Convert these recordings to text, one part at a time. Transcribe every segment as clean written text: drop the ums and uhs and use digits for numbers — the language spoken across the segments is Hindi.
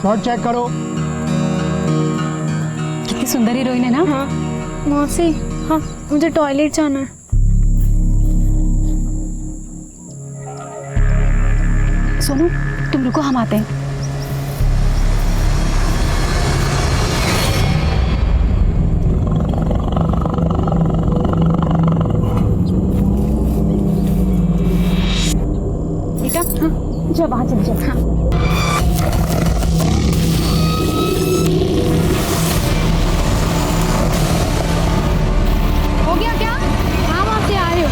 शॉट चेक करो। कितनी सुंदर हीरोइन है ना। हाँ मौसी, हाँ मुझे टॉयलेट जाना है। सोनू तुम रुको, हम आते हैं। बेटा हाँ जा, वहां चल जा। हाँ हो गया क्या? हाँ वहां से आ रहे हो,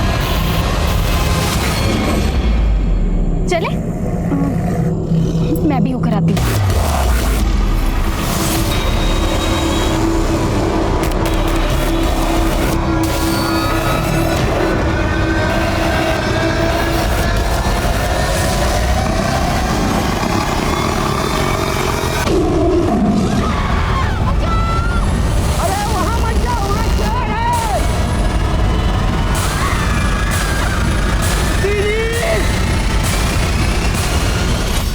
चले? मैं भी होकर आती हूँ।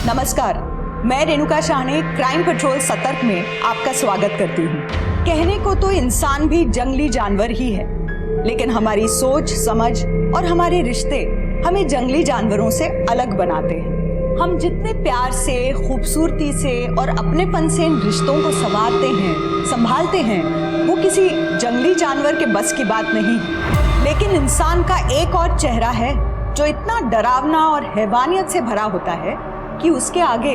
नमस्कार, मैं रेणुका शाहने क्राइम पेट्रोल सतर्क में आपका स्वागत करती हूँ। कहने को तो इंसान भी जंगली जानवर ही है, लेकिन हमारी सोच समझ और हमारे रिश्ते हमें जंगली जानवरों से अलग बनाते हैं। हम जितने प्यार से, खूबसूरती से और अपनेपन से इन रिश्तों को संवारते हैं, संभालते हैं, वो किसी जंगली जानवर के बस की बात नहीं है। लेकिन इंसान का एक और चेहरा है जो इतना डरावना और हैवानियत से भरा होता है कि उसके आगे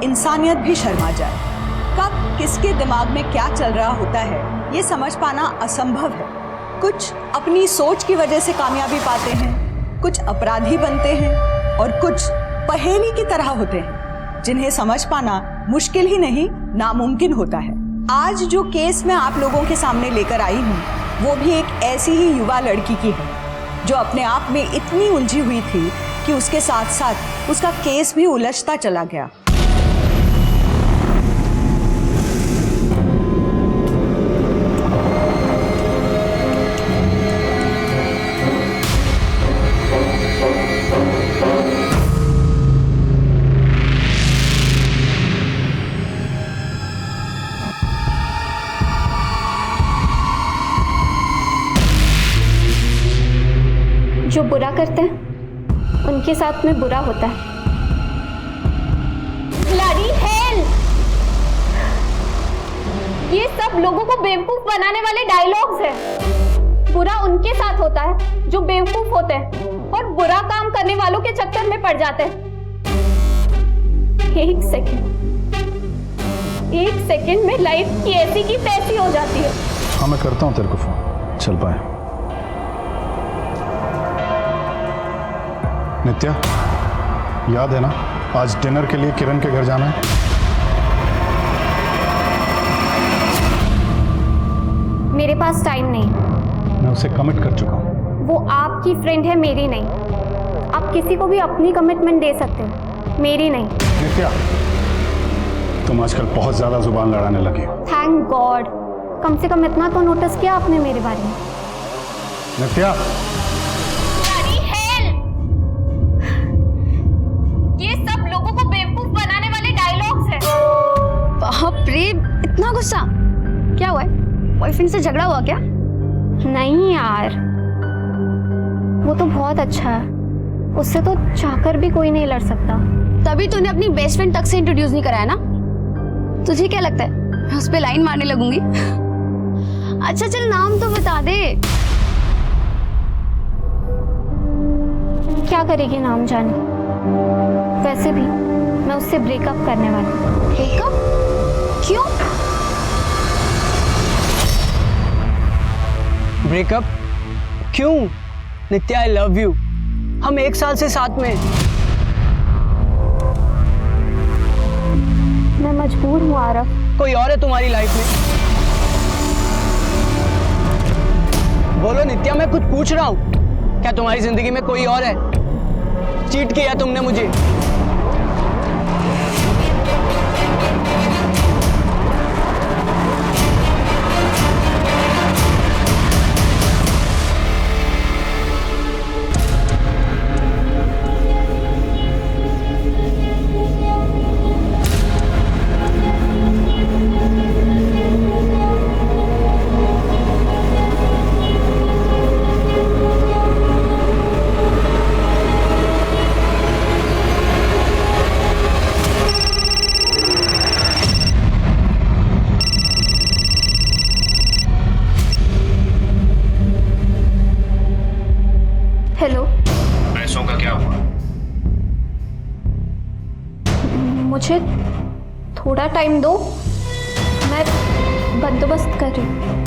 इंसानियत भी शर्मा जाए। कब किसके दिमाग में क्या चल रहा होता है ये समझ पाना असंभव है। कुछ अपनी सोच की वजह से कामयाबी पाते हैं, कुछ अपराधी बनते हैं और कुछ पहेली की तरह होते हैं जिन्हें समझ पाना मुश्किल ही नहीं नामुमकिन होता है। आज जो केस मैं आप लोगों के सामने लेकर आई हूँ वो भी एक ऐसी ही युवा लड़की की है जो अपने आप में इतनी उलझी हुई थी कि उसके साथ साथ उसका केस भी उलझता चला गया। जो बुरा करते हैं उनके साथ में बुरा होता है। Bloody hell! ये सब लोगों को बेवकूफ बनाने वाले डायलॉग्स हैं। बुरा उनके साथ होता है जो बेवकूफ होते हैं और बुरा काम करने वालों के चक्कर में पड़ जाते हैं। एक सेकंड में लाइफ की ऐसी की तैसी हो जाती है। हाँ मैं करता हूँ तेरे को फोन, चल पाए। नित्या, याद है ना आज डिनर के लिए किरण के घर जाना है? मेरे पास टाइम नहीं। मैं उसे कमिट कर चुका हूँ। वो आपकी फ्रेंड है, मेरी नहीं। आप किसी को भी अपनी कमिटमेंट दे सकते हैं, मेरी नहीं। नित्या, तुम आजकल बहुत ज्यादा जुबान लड़ाने लगी हो। थैंक गॉड, कम से कम इतना तो नोटिस किया आपने मेरे बारे में। नित्या, ये सब लोगों को बेवकूफ बनाने वाले डायलॉग्स हैं। बाप रे, इतना गुस्सा क्या हुआ है? बॉयफ्रेंड से झगड़ा हुआ क्या? नहीं यार, वो तो बहुत अच्छा है, उससे तो चाहकर भी कोई नहीं लड़ सकता। तभी तूने अपनी बेस्ट फ्रेंड तक से इंट्रोड्यूस नहीं कराया ना? तुझे क्या लगता है मैं उस पे लाइन मारने लगूंगी? अच्छा चल नाम तो बता दे। क्या करेगी नाम जाने। वैसे भी मैं उससे ब्रेकअप करने वाली हूँ। ब्रेकअप? क्यों? ब्रेकअप क्यों? नित्या, आई लव यू। हम 1 साल से साथ में। मैं मजबूर हूँ आरव। कोई और है तुम्हारी लाइफ में? बोलो नित्या, मैं कुछ पूछ रहा हूँ। क्या तुम्हारी जिंदगी में कोई और है? चीट किया तुमने मुझे। हेलो, पैसों का क्या हुआ? मुझे थोड़ा टाइम दो, मैं बंदोबस्त कर रही हूँ।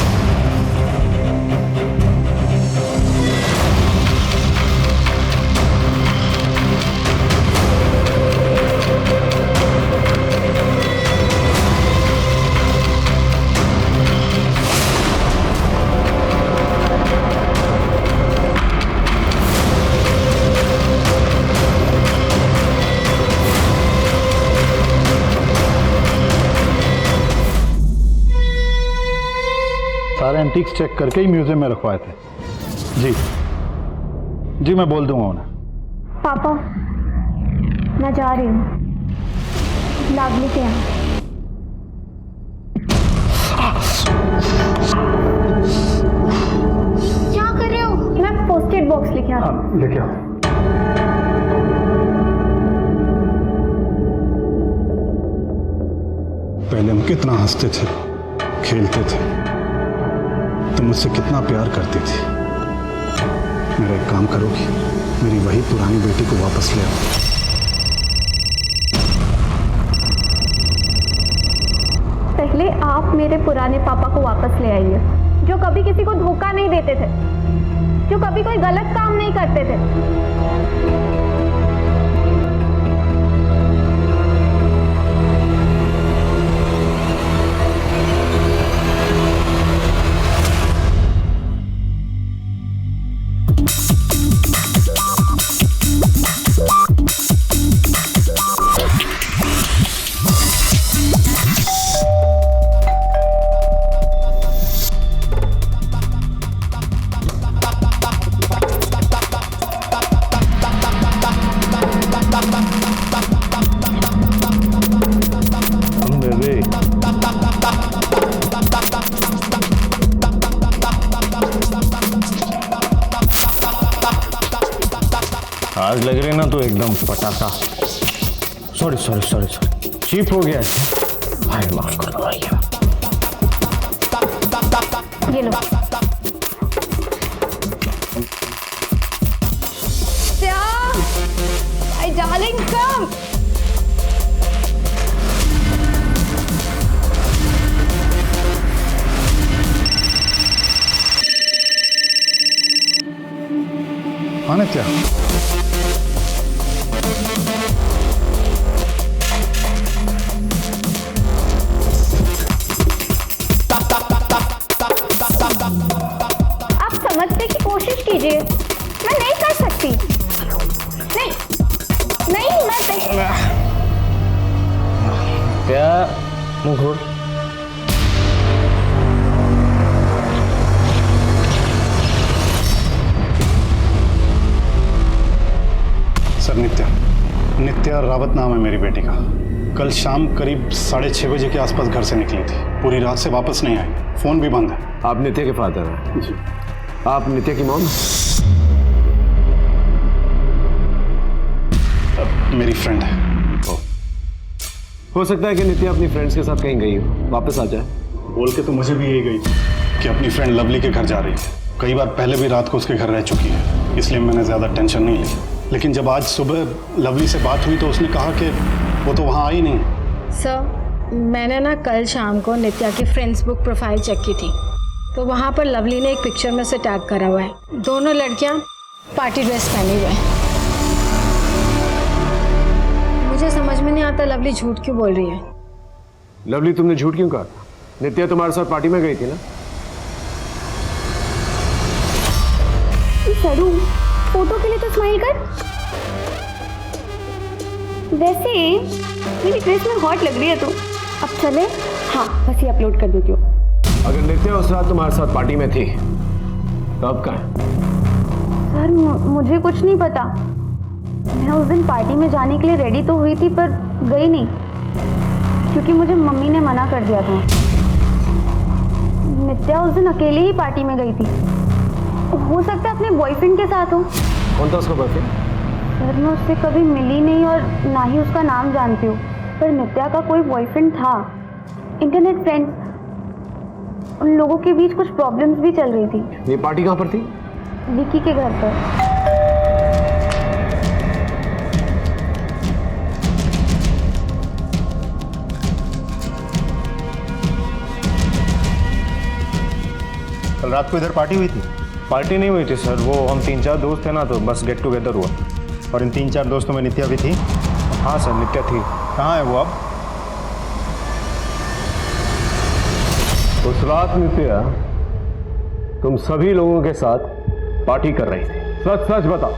सारे एंटीक्स चेक करके ही म्यूजियम में रखवाए थे। जी जी, मैं बोल दूंगा उन्हें। पापा, मैं जा रही हूँ लाडली के यहाँ। क्या कर रहे हो? मैं पोस्ट एड बॉक्स लेके आ रही हूँ। लेके आओ। पहले हम कितना हंसते थे, खेलते थे, तुम मुझसे कितना प्यार करती थी। मेरा एक काम करोगी, मेरी वही पुरानी बेटी को वापस ले आओ। पहले आप मेरे पुराने पापा को वापस ले आइए, जो कभी किसी को धोखा नहीं देते थे, जो कभी कोई गलत काम नहीं करते थे। आज लग रही ना तो एकदम पटाखा। सॉरी चीप हो गया है भाई, माफ कर दो भैया। ये लो। My darling, come. हाँ नित्या, आप समझने की कोशिश कीजिए, मैं नहीं कर सकती। नहीं मैं क्या मुंह खोल। सर नित्या रावत नाम है मेरी बेटी का। कल शाम करीब 6:30 बजे के आसपास घर से निकली थी, पूरी रात से वापस नहीं आई, फोन भी बंद है। आप नित्या के फादर हैं? जी। आप नित्या की मॉम? मेरी फ्रेंड है। हो सकता है कि नित्या अपनी फ्रेंड्स के साथ कहीं गई हो, वापस आ जाए। बोल के तो मुझे भी यही गई कि अपनी फ्रेंड लवली के घर जा रही है। कई बार पहले भी रात को उसके घर रह चुकी है, इसलिए मैंने ज़्यादा टेंशन नहीं ली। लेकिन जब आज सुबह लवली से बात हुई तो उसने कहा कि वो तो वहाँ आई नहीं। सर, मैंने ना कल शाम को नित्या की फ्रेंड्स बुक प्रोफाइल चेक की थी, तो वहाँ पर लवली ने एक पिक्चर में से टैग करा हुआ है। दोनों लड़कियाँ पार्टी ड्रेस पहने हुए हैं। मुझे समझ में नहीं आता लवली झूठ क्यों बोल रही है। लवली, तुमने झूठ क्यों कहा? नित्या तुम्हारे साथ पार्टी में गई थी ना? सरू, फोटो के लिए तो स्माइल कर। वैसे मेरी ड्रेस में हॉट लग रही है तू। अब चले? हाँ, बस ये अपलोड कर देती हूँ। अगर नित्या उस रात तुम्हारे साथ पार्टी में थी तो अब कहाँ है? सर, मुझे कुछ नहीं पता। मैं उस दिन पार्टी में जाने के लिए रेडी तो हुई थी, पर गई नहीं, क्योंकि मुझे मम्मी ने मना कर दिया था। नित्या उस दिन अकेले ही पार्टी में गई थी। हो सकता है अपने बॉयफ्रेंड के साथ हो। कौन था उसका बॉयफ्रेंड? सर, मैं उससे कभी मिली नहीं और ना ही उसका नाम जानती हूँ, पर नित्या का कोई बॉयफ्रेंड था, इंटरनेट फ्रेंड। उन लोगों के बीच कुछ प्रॉब्लम्स भी चल रही थी। ये पार्टी कहाँ पर थी? विकी के घर पर। रात को इधर पार्टी हुई थी? पार्टी नहीं हुई थी सर, वो हम 3-4 दोस्त थे ना, तो बस गेट टुगेदर हुआ। और इन 3-4 दोस्तों में नित्या भी थी? हाँ सर, नित्या थी। कहाँ है वो अब? उस रात नित्या तुम सभी लोगों के साथ पार्टी कर रही थी, सच सच बताओ,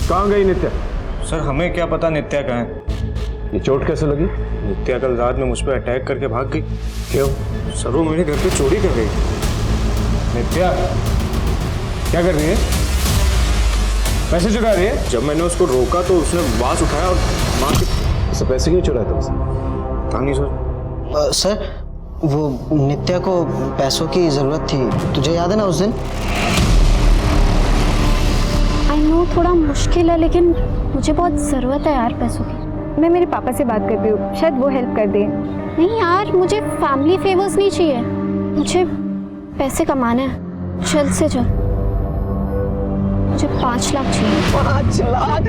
कहाँ गई नित्या? सर हमें क्या पता नित्या कहाँ है। ये चोट कैसे लगी? नित्या कल रात में मुझ पर अटैक करके भाग गई। क्यों? सर वो मेरे घर पे चोरी कर गई। नित्या क्या कर रही है? पैसे चुरा रही है? जब मैंने उसको रोका तो उसने बांस उठाया और मार के। इसे पैसे क्यों चुराए तुमसे? पता नहीं सर। सर वो नित्या को पैसों की ज़रूरत थी, तुझे याद है ना उस दिन? आई नो थोड़ा मुश्किल है, लेकिन मुझे बहुत ज़रूरत है यार पैसों की। मैं मेरे पापा से बात करती हूँ, शायद वो हेल्प कर दें। नहीं यार, मुझे फैमिली फेवर्स नहीं चाहिए, मुझे पैसे कमाने हैं जल्द से जल्द। मुझे 5 लाख चाहिए। 5 लाख?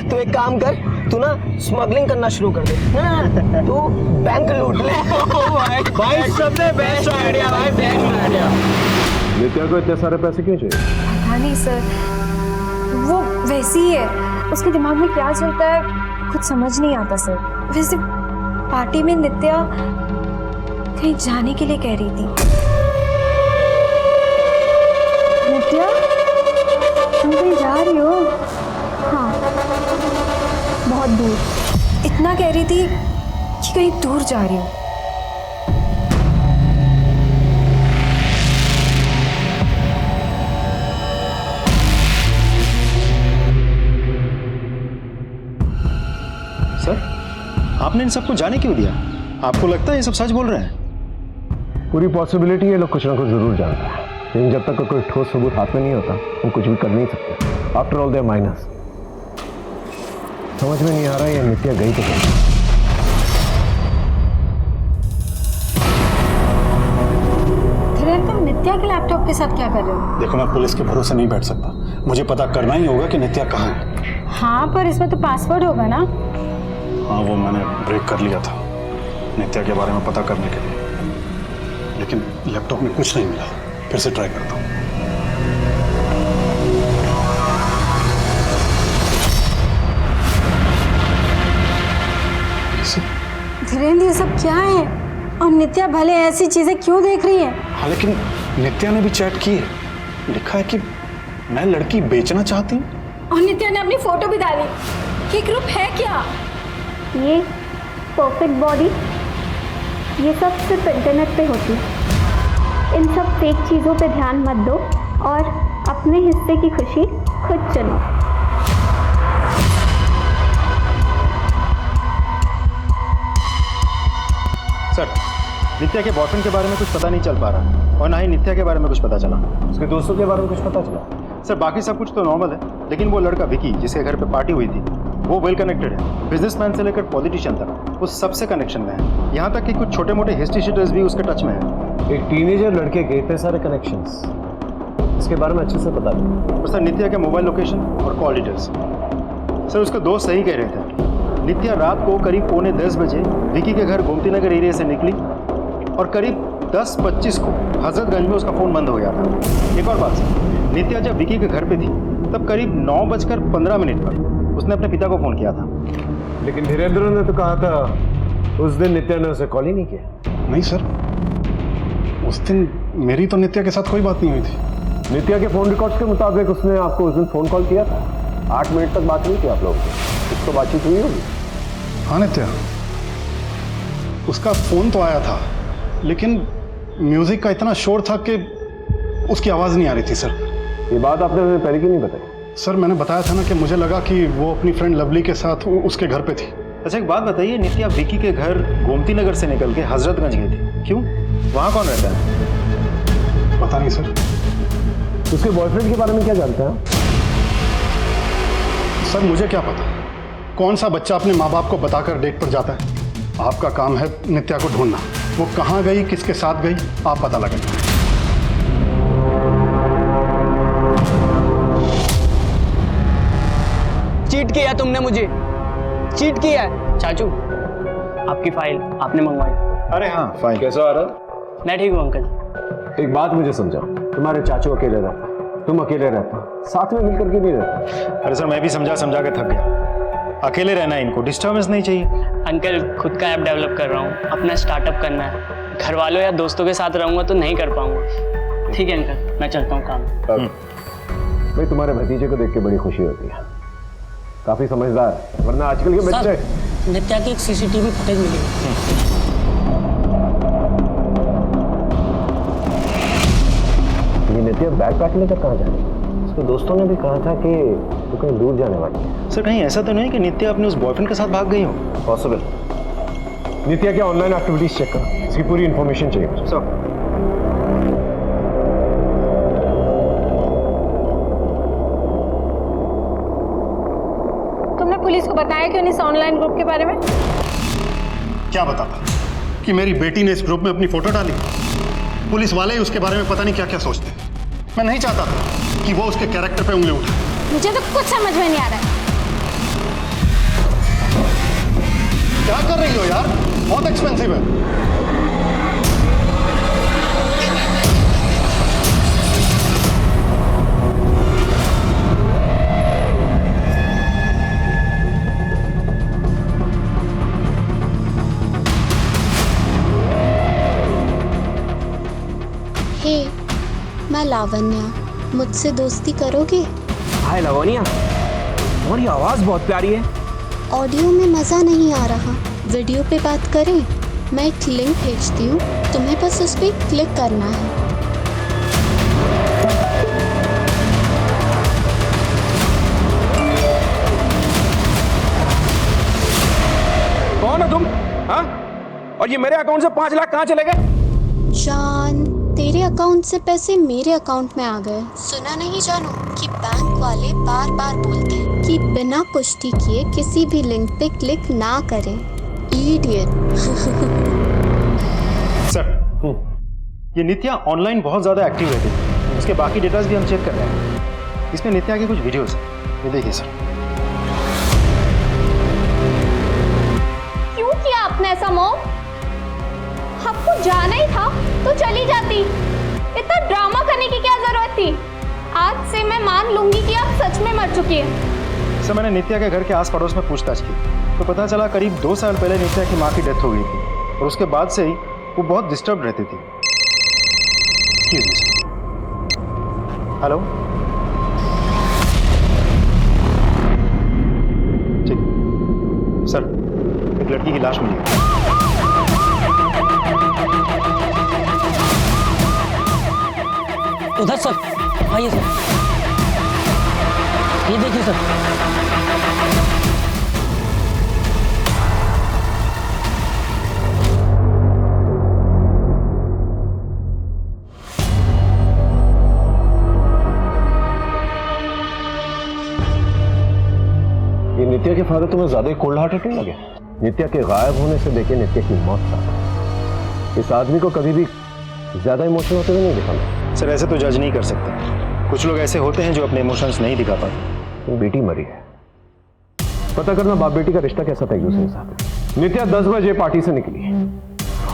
तो एक काम कर, तू ना स्मगलिंग करना शुरू कर दे, ना तू बैंक लूट ले। भाई सबसे बेस्ट आइडिया भाई, बेस्ट आइडिया। नित्या को इतने सारे पैसे क्यों चाहिए? पता नहीं सर, वो वैसी ही है, उसके दिमाग में क्या चलता है कुछ समझ नहीं आता सर। वैसे पार्टी में नित्या कहीं जाने के लिए कह रही थी। नित्या तुम कहीं जा रही हो? हाँ, बहुत दूर। इतना कह रही थी कि कहीं दूर जा रही हो। सर आपने इन सबको जाने क्यों दिया? आपको लगता है ये सब सच बोल रहे हैं? पूरी पॉसिबिलिटी ये लोग कुछ ना कुछ जरूर जानते हैं, लेकिन जब तक का कोई ठोस सबूत हाथ में नहीं होता वो कुछ भी कर नहीं सकते। After all they minus. समझ में नहीं आ रहा ये नित्या गई तो कहीं। तुम नित्या के लैपटॉप के साथ क्या कर रहे हो? देखो मैं पुलिस के भरोसे नहीं बैठ सकता, मुझे पता करना ही होगा कि नित्या कहाँ है। हाँ पर इसमें तो पासवर्ड होगा ना? हाँ वो मैंने ब्रेक कर लिया था नित्या के बारे में पता करने के लिए, लेकिन लैपटॉप में कुछ नहीं मिला। फिर से ट्राई करता हूँ। धीरेन्द्र ये सब क्या है? और नित्या भले ऐसी चीजें क्यों देख रही है? हाँ लेकिन नित्या ने भी चैट की है, लिखा है कि मैं लड़की बेचना चाहती हूँ। और नित्या ने अपनी फोटो भी डाली। ये ग्रुप है क्या? ये परफेक्ट बॉडी, ये सब सिर्फ इंटरनेट पे होती है। इन सब फेक चीज़ों पे ध्यान मत दो और अपने हिस्से की खुशी खुद चुनो। सर नित्या के बॉयफ्रेंड के बारे में कुछ पता नहीं चल पा रहा और ना ही नित्या के बारे में कुछ पता चला। उसके दोस्तों के बारे में कुछ पता चला? सर बाकी सब कुछ तो नॉर्मल है, लेकिन वो लड़का विकी जिसके घर पे पार्टी हुई थी वो वेल कनेक्टेड है। बिजनेसमैन से लेकर पॉलिटिशियन तक उस सबसे कनेक्शन में है। यहाँ तक कि कुछ छोटे मोटे हिस्ट्री शीटर्स भी उसके टच में है। एक टीनेजर लड़के के इतने सारे कनेक्शंस, इसके बारे में अच्छे से पता नहीं। और सर नित्या के मोबाइल लोकेशन और कॉल डिटेल्स, सर उसके दोस्त सही कह रहे थे। नित्या रात को करीब 9:45 बजे विकी के घर गोमती नगर एरिया से निकली और करीब 10:25 को हजरतगंज में उसका फ़ोन बंद हो गया था। एक और बात सर, नित्या जब विकी के घर पे थी तब करीब 9:15 पर उसने अपने पिता को फ़ोन किया था। लेकिन धीरेन्द्र ने तो कहा था उस दिन नित्या ने उसे कॉल ही नहीं किया। नहीं सर, उस दिन मेरी तो नित्या के साथ कोई बात नहीं हुई थी। नित्या के फ़ोन रिकॉर्ड्स के मुताबिक उसने आपको उस दिन फ़ोन कॉल किया था। 8 मिनट तक बात हुई थी आप लोगों की, कुछ तो बातचीत हुई होगी। हाँ नित्या, उसका फ़ोन तो आया था लेकिन म्यूज़िक का इतना शोर था कि उसकी आवाज़ नहीं आ रही थी सर। ये बात आपने मुझे पहले क्यों नहीं बताई? सर मैंने बताया था ना कि मुझे लगा कि वो अपनी फ्रेंड लवली के साथ उसके घर पे थी। अच्छा एक बात बताइए, नित्या विकी के घर गोमती नगर से निकल के हजरतगंज गई थी, क्यों? वहाँ कौन रहता है? पता नहीं सर। उसके बॉयफ्रेंड के बारे में क्या जानते हैं? सर मुझे क्या पता, कौन सा बच्चा अपने माँ बाप को बताकर डेट पर जाता है। आपका काम है नित्या को ढूंढना, वो कहाँ गई, किसके साथ गई, आप पता लगाइए। चीट किया तुमने मुझे, चीट किया है। चाचू आपकी फाइल आपने मंगवाई। अरे हाँ फाइन। कैसा आ रहा? मैं ठीक हूँ अंकल। एक बात मुझे समझाओ, तुम्हारे चाचू अकेले रहते, तुम अकेले रहते, साथ में मिलकर के नहीं रहते। अरे सर मैं भी समझा समझा के थक गया। अकेले रहना है इनको, डिस्टर्बेंस नहीं चाहिए। अंकल खुद का ऐप डेवलप कर रहा हूँ, अपना स्टार्टअप करना है। घर वालों या दोस्तों के साथ रहूँगा तो नहीं कर पाऊँगा। ठीक है अंकल, मैं चलता हूँ काम। भाई तुम्हारे भतीजे को देख के बड़ी खुशी होती है, काफी समझदार है, वरना आजकल के बच्चे। नित्या की एक सीसीटीवी फुटेज मिली है। ये नित्या बैग पैक लेकर कहाँ जा रही है? उसके दोस्तों ने भी कहा था कि वो कहीं दूर जाने वाली है। सर कहीं ऐसा तो नहीं कि नित्या अपने उस बॉयफ्रेंड के साथ भाग गई हो? पॉसिबल। नित्या के ऑनलाइन एक्टिविटीज चेक करो, इसकी पूरी इंफॉर्मेशन चाहिए मुझे। सर तुमने पुलिस को बताया क्यों नहीं इस ऑनलाइन ग्रुप के बारे में? क्या बताता कि मेरी बेटी ने इस ग्रुप में अपनी फोटो डाली? पुलिस वाले ही उसके बारे में पता नहीं क्या क्या सोचते हैं। मैं नहीं चाहता था कि वो उसके कैरेक्टर पे उंगली उठाए। मुझे तो कुछ समझ में नहीं आ रहा है। क्या कर रही हो यार? बहुत एक्सपेंसिव है। हे, मैं लावण्या, मुझसे दोस्ती करोगे? हाय लावण्या, तुम्हारी आवाज बहुत प्यारी है। ऑडियो में मज़ा नहीं आ रहा, वीडियो पे बात करें? मैं एक लिंक भेजती हूँ, तुम्हें बस उस पर क्लिक करना है। कौन हो तुम? हाँ? और ये मेरे अकाउंट से 5 लाख कहाँ चले गए? जान, तेरे अकाउंट से पैसे मेरे अकाउंट में आ गए। सुना नहीं जानू कि बैंक वाले बार बार बोलते हैं कि बिना पुष्टि किए किसी भी लिंक पे क्लिक ना करें। इडियट। सर ये नित्या ऑनलाइन बहुत ज्यादा एक्टिव रहती है, उसके बाकी डेटास भी हम चेक कर रहे हैं। इसमें नित्या की कुछ वीडियोस हैं, ये देखिए सर। क्यों किया आपने ऐसा मॉम? आपको जाना ही था तो चली जाती, इतना ड्रामा करने की क्या जरूरत थी? आज से मैं मान लूंगी कि आप सच में मर चुकी हैं। सर मैंने नित्या के घर के आस पड़ोस में पूछताछ की तो पता चला करीब 2 साल पहले नित्या की माँ की डेथ हो गई थी और उसके बाद से ही वो बहुत डिस्टर्ब रहती थी। हेलो, ठीक सर, एक लड़की की लाश मिली है। उधर सर, आइए सर, ये देखिए सर। ये नित्या के फादर तुम्हें ज्यादा कोल्ड हार्टेड नहीं लगे? नित्या के गायब होने से लेके नित्या की मौत तक इस आदमी को कभी भी ज्यादा इमोशनल होते हुए नहीं देखा। सर ऐसे तो जज नहीं कर सकते, कुछ लोग ऐसे होते हैं जो अपने इमोशंस नहीं दिखा पाते। बेटी मरी है, पता करना बाप बेटी का रिश्ता कैसा था एक दूसरे के साथ। नित्या 10 बजे पार्टी से निकली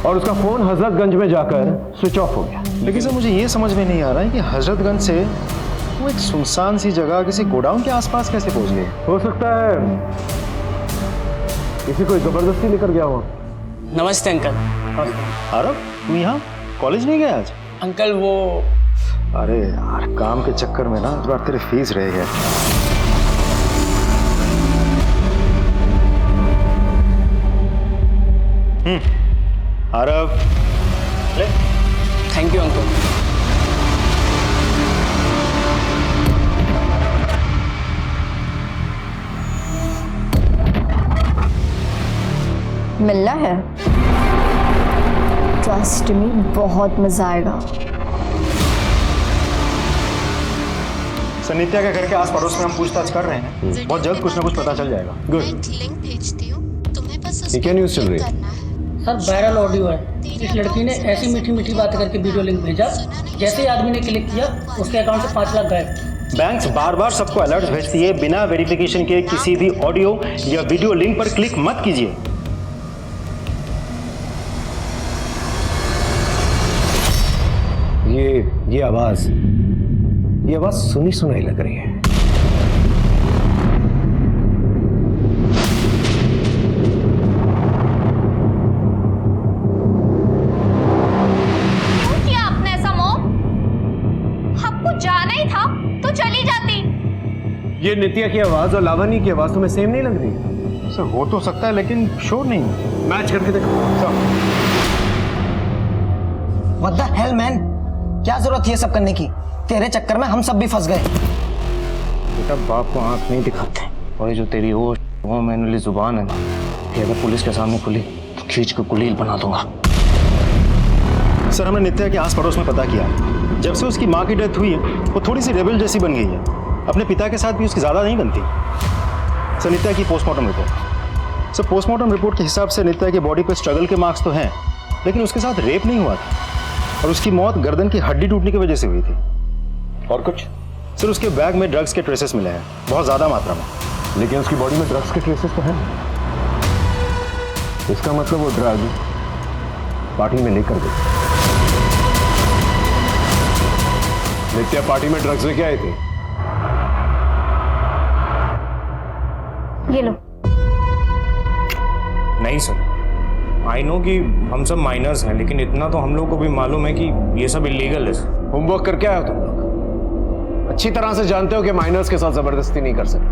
और उसका फोन हजरतगंज में जाकर स्विच ऑफ हो गया। लेकिन सर मुझे ये समझ में नहीं आ रहा है कि हजरतगंज से वो एक सुनसान सी जगह किसी गोडाउन के आसपास कैसे पहुंच गए? हो सकता है किसी को जबरदस्ती लेकर गया हो। नमस्ते अंकल। आरव तू यहाँ कॉलेज नहीं गया आज? अंकल वो, अरे यार काम के चक्कर में ना इस बार तेरे फीस रह गए। आरव ले। Thank you uncle. मिलना है? ट्रस्ट मी, बहुत मजा आएगा। सर नित्या के घर के आस पड़ोस में हम पूछताछ कर रहे हैं, बहुत जल्द कुछ ना कुछ पता चल जाएगा। गुड। लिंक भेजती हूँ, तुम्हें बस उस ये क्या न्यूज़ चल रही है? सर वायरल ऑडियो है, इस लड़की ने ऐसी मीठी मीठी बातें करके वीडियो लिंक भेजा, जैसे ही आदमी ने क्लिक किया उसके अकाउंट से 5 लाख गायब। बैंक्स बार बार सबको अलर्ट भेजती है, बिना वेरिफिकेशन के किसी भी ऑडियो या वीडियो लिंक पर क्लिक मत कीजिए। ये आवाज सुनी सुनाई लग रही है। क्यों किया आपने ऐसा मॉम? आपको जाना ही था तो चली जाती। ये नित्या की आवाज और लावणी की आवाज तुम्हें सेम नहीं लग रही? सर हो तो सकता है लेकिन श्योर नहीं। मैच करके देखो। What the hell, man? क्या जरूरत थी ये सब करने की? तेरे चक्कर में हम सब भी फंस गए। बेटा बाप को आंख नहीं दिखाते, और ये जो तेरी होश वो मैंने जुबान है ना, ये अगर पुलिस के सामने खुली तो खींच के कुलील बना दूंगा। सर हमने नित्या के आस पड़ोस में पता किया, जब से उसकी माँ की डेथ हुई है वो थोड़ी सी रेबल जैसी बन गई है। अपने पिता के साथ भी उसकी ज़्यादा नहीं बनती। सर नित्या की postmortem report. Sir postmortem report के हिसाब से नित्या की बॉडी पे स्ट्रगल के मार्क्स तो हैं, लेकिन उसके साथ रेप नहीं हुआ था और उसकी मौत गर्दन की हड्डी टूटने की वजह से हुई थी। और कुछ? सर उसके बैग में ड्रग्स के ट्रेसेस मिले हैं, बहुत ज़्यादा मात्रा में। लेकिन उसकी बॉडी में ड्रग्स के ट्रेसेस तो हैं। इसका मतलब वो ड्रग पार्टी में लेकर गई। नित्या पार्टी में ड्रग्स लेके आई थी। ये लो। नहीं सर, आई नो कि हम सब माइनर्स हैं, लेकिन इतना तो हम लोग को भी मालूम है कि ये सब इलीगल है। होमवर्क करके आए हो तुम लोग? अच्छी तरह से जानते हो कि माइनर्स के साथ जबरदस्ती नहीं कर सकते,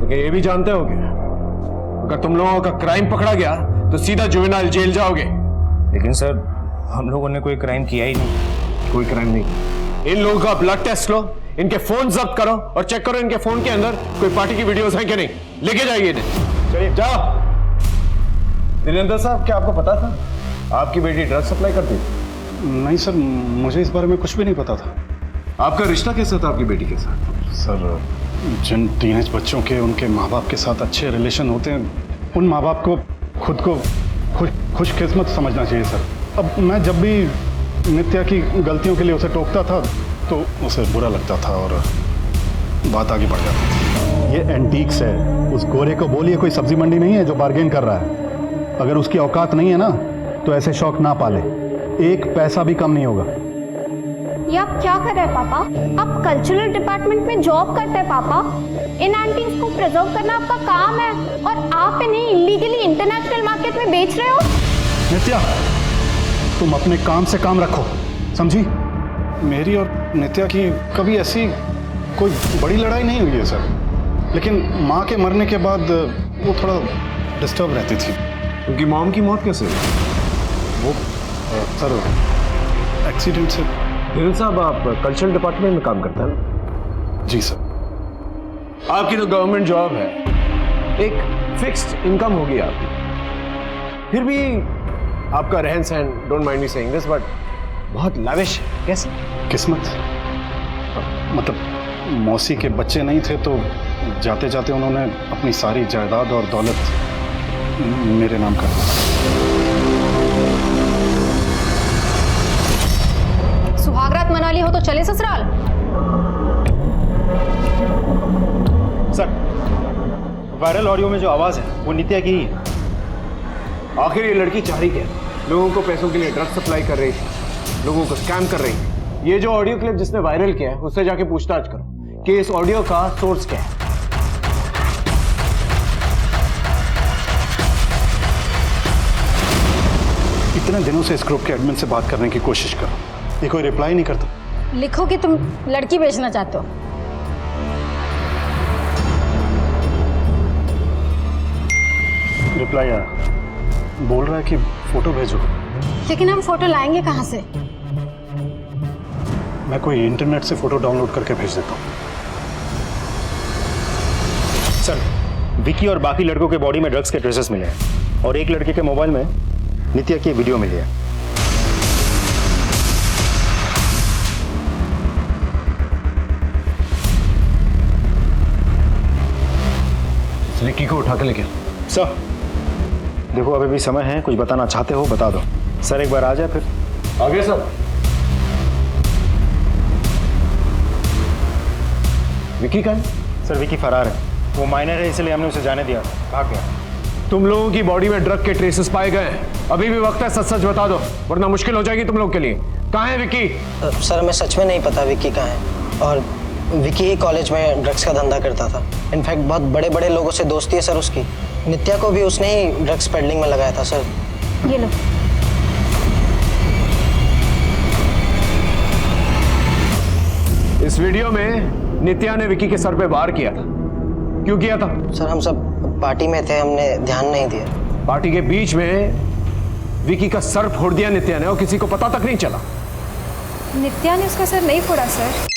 लेकिन ये भी जानते हो कि अगर तुम लोगों का क्राइम पकड़ा गया तो सीधा जुवेनाइल जेल जाओगे। लेकिन सर हम लोगों ने कोई क्राइम किया ही नहीं। कोई क्राइम नहीं। इन लोगों का ब्लड टेस्ट लो, इनके फोन जब्त करो और चेक करो इनके फोन के अंदर कोई पार्टी की वीडियोस हैं कि नहीं। लेके जाइए इन्हें। चलिए जाओ। दिनेंद्र साहब, क्या आपको पता था आपकी बेटी ड्रग सप्लाई करती थी? नहीं सर, मुझे इस बारे में कुछ भी नहीं पता था। आपका रिश्ता कैसा था आपकी बेटी के साथ? सर जिन टीनेज बच्चों के उनके माँ बाप के साथ अच्छे रिलेशन होते हैं, उन माँ बाप को खुद को खुशकिस्मत समझना चाहिए सर। अब मैं जब भी नित्या की गलतियों के लिए उसे टोकता था तो उसे बुरा लगता था और बात आगे बढ़ जाती थी। ये एंटीक्स है, उस गोरे को बोलिए कोई सब्जी मंडी नहीं है जो बार्गेन कर रहा है। अगर उसकी औकात नहीं है ना तो ऐसे शौक ना पाले, एक पैसा भी कम नहीं होगा। ये आप क्या कर रहे हैं पापा? आप कल्चरल डिपार्टमेंट में जॉब करते हैं पापा। इन एंटीक्स को प्रिजर्व करना आपका काम है और आप इन्हें इलीगली इंटरनेशनल मार्केट में बेच रहे हो। नित्या, तुम अपने काम से काम रखो, समझी? मेरी और नित्या की कभी ऐसी कोई बड़ी लड़ाई नहीं हुई है सर, लेकिन माँ के मरने के बाद वो थोड़ा डिस्टर्ब रहती थी। उनकी मॉम की मौत कैसे हुई? वो सर एक्सीडेंट से। धीरेन्द्र साहब, आप कल्चरल डिपार्टमेंट में काम करते हैं ना? जी सर। आपकी तो गवर्नमेंट जॉब है, एक फिक्स्ड इनकम होगी आपकी, फिर भी आपका रहन सहन, don't mind me saying this, but बहुत लाविश है। कैसे? किस्मत, मतलब मौसी के बच्चे नहीं थे तो जाते जाते उन्होंने अपनी सारी जायदाद और दौलत मेरे नाम कर दी। सुहागरात मना ली हो तो चले ससुराल। सर वायरल ऑडियो में जो आवाज है वो नित्या की ही है। आखिर ये लड़की चाह रही क्या? लोगों को पैसों के लिए ड्रग सप्लाई कर रही थी, लोगों को स्कैम कर रही थी। ये जो ऑडियो क्लिप जिसने वायरल किया है उससे जाके पूछताछ करो कि इस ऑडियो का सोर्स क्या है। इतने दिनों से इस ग्रुप के एडमिन से बात करने की कोशिश करो, ये कोई रिप्लाई नहीं करता। लिखो कि तुम लड़की बेचना चाहते हो। रिप्लाई आया, बोल रहा है कि फोटो भेजो। लेकिन हम फोटो लाएंगे कहाँ से? मैं कोई इंटरनेट से फोटो डाउनलोड करके भेज देता हूँ। सर विकी और बाकी लड़कों के बॉडी में ड्रग्स के ट्रेसेस मिले हैं और एक लड़के के मोबाइल में नित्या की वीडियो मिली है। निक्की को उठा के लेके सर देखो अभी भी समय है, कुछ बताना चाहते हो बता दो। सर एक बार आ जाए फिर। आगे सर। विकी कहाँ है? सर विकी फरार है, वो माइनर है इसलिए हमने उसे जाने दिया, भाग गया। तुम लोगों की बॉडी में ड्रग के ट्रेसेस पाए गए हैं, अभी भी वक्त है, सच सच बता दो वरना मुश्किल हो जाएगी तुम लोग के लिए। कहाँ है विक्की? सर हमें सच में नहीं पता विक्की कहाँ है, और विक्की ही कॉलेज में ड्रग्स का धंधा करता था। इनफैक्ट बहुत बड़े बड़े लोगों से दोस्ती है सर उसकी। नित्या को भी उसने ही ड्रग्स पेडलिंग में लगाया था सर। ये लो। इस वीडियो में नित्या ने विक्की के सर पे वार किया था। क्यों किया था? सर हम सब पार्टी में थे, हमने ध्यान नहीं दिया। पार्टी के बीच में विक्की का सर फोड़ दिया नित्या ने और किसी को पता तक नहीं चला। नित्या ने उसका सर नहीं फोड़ा सर।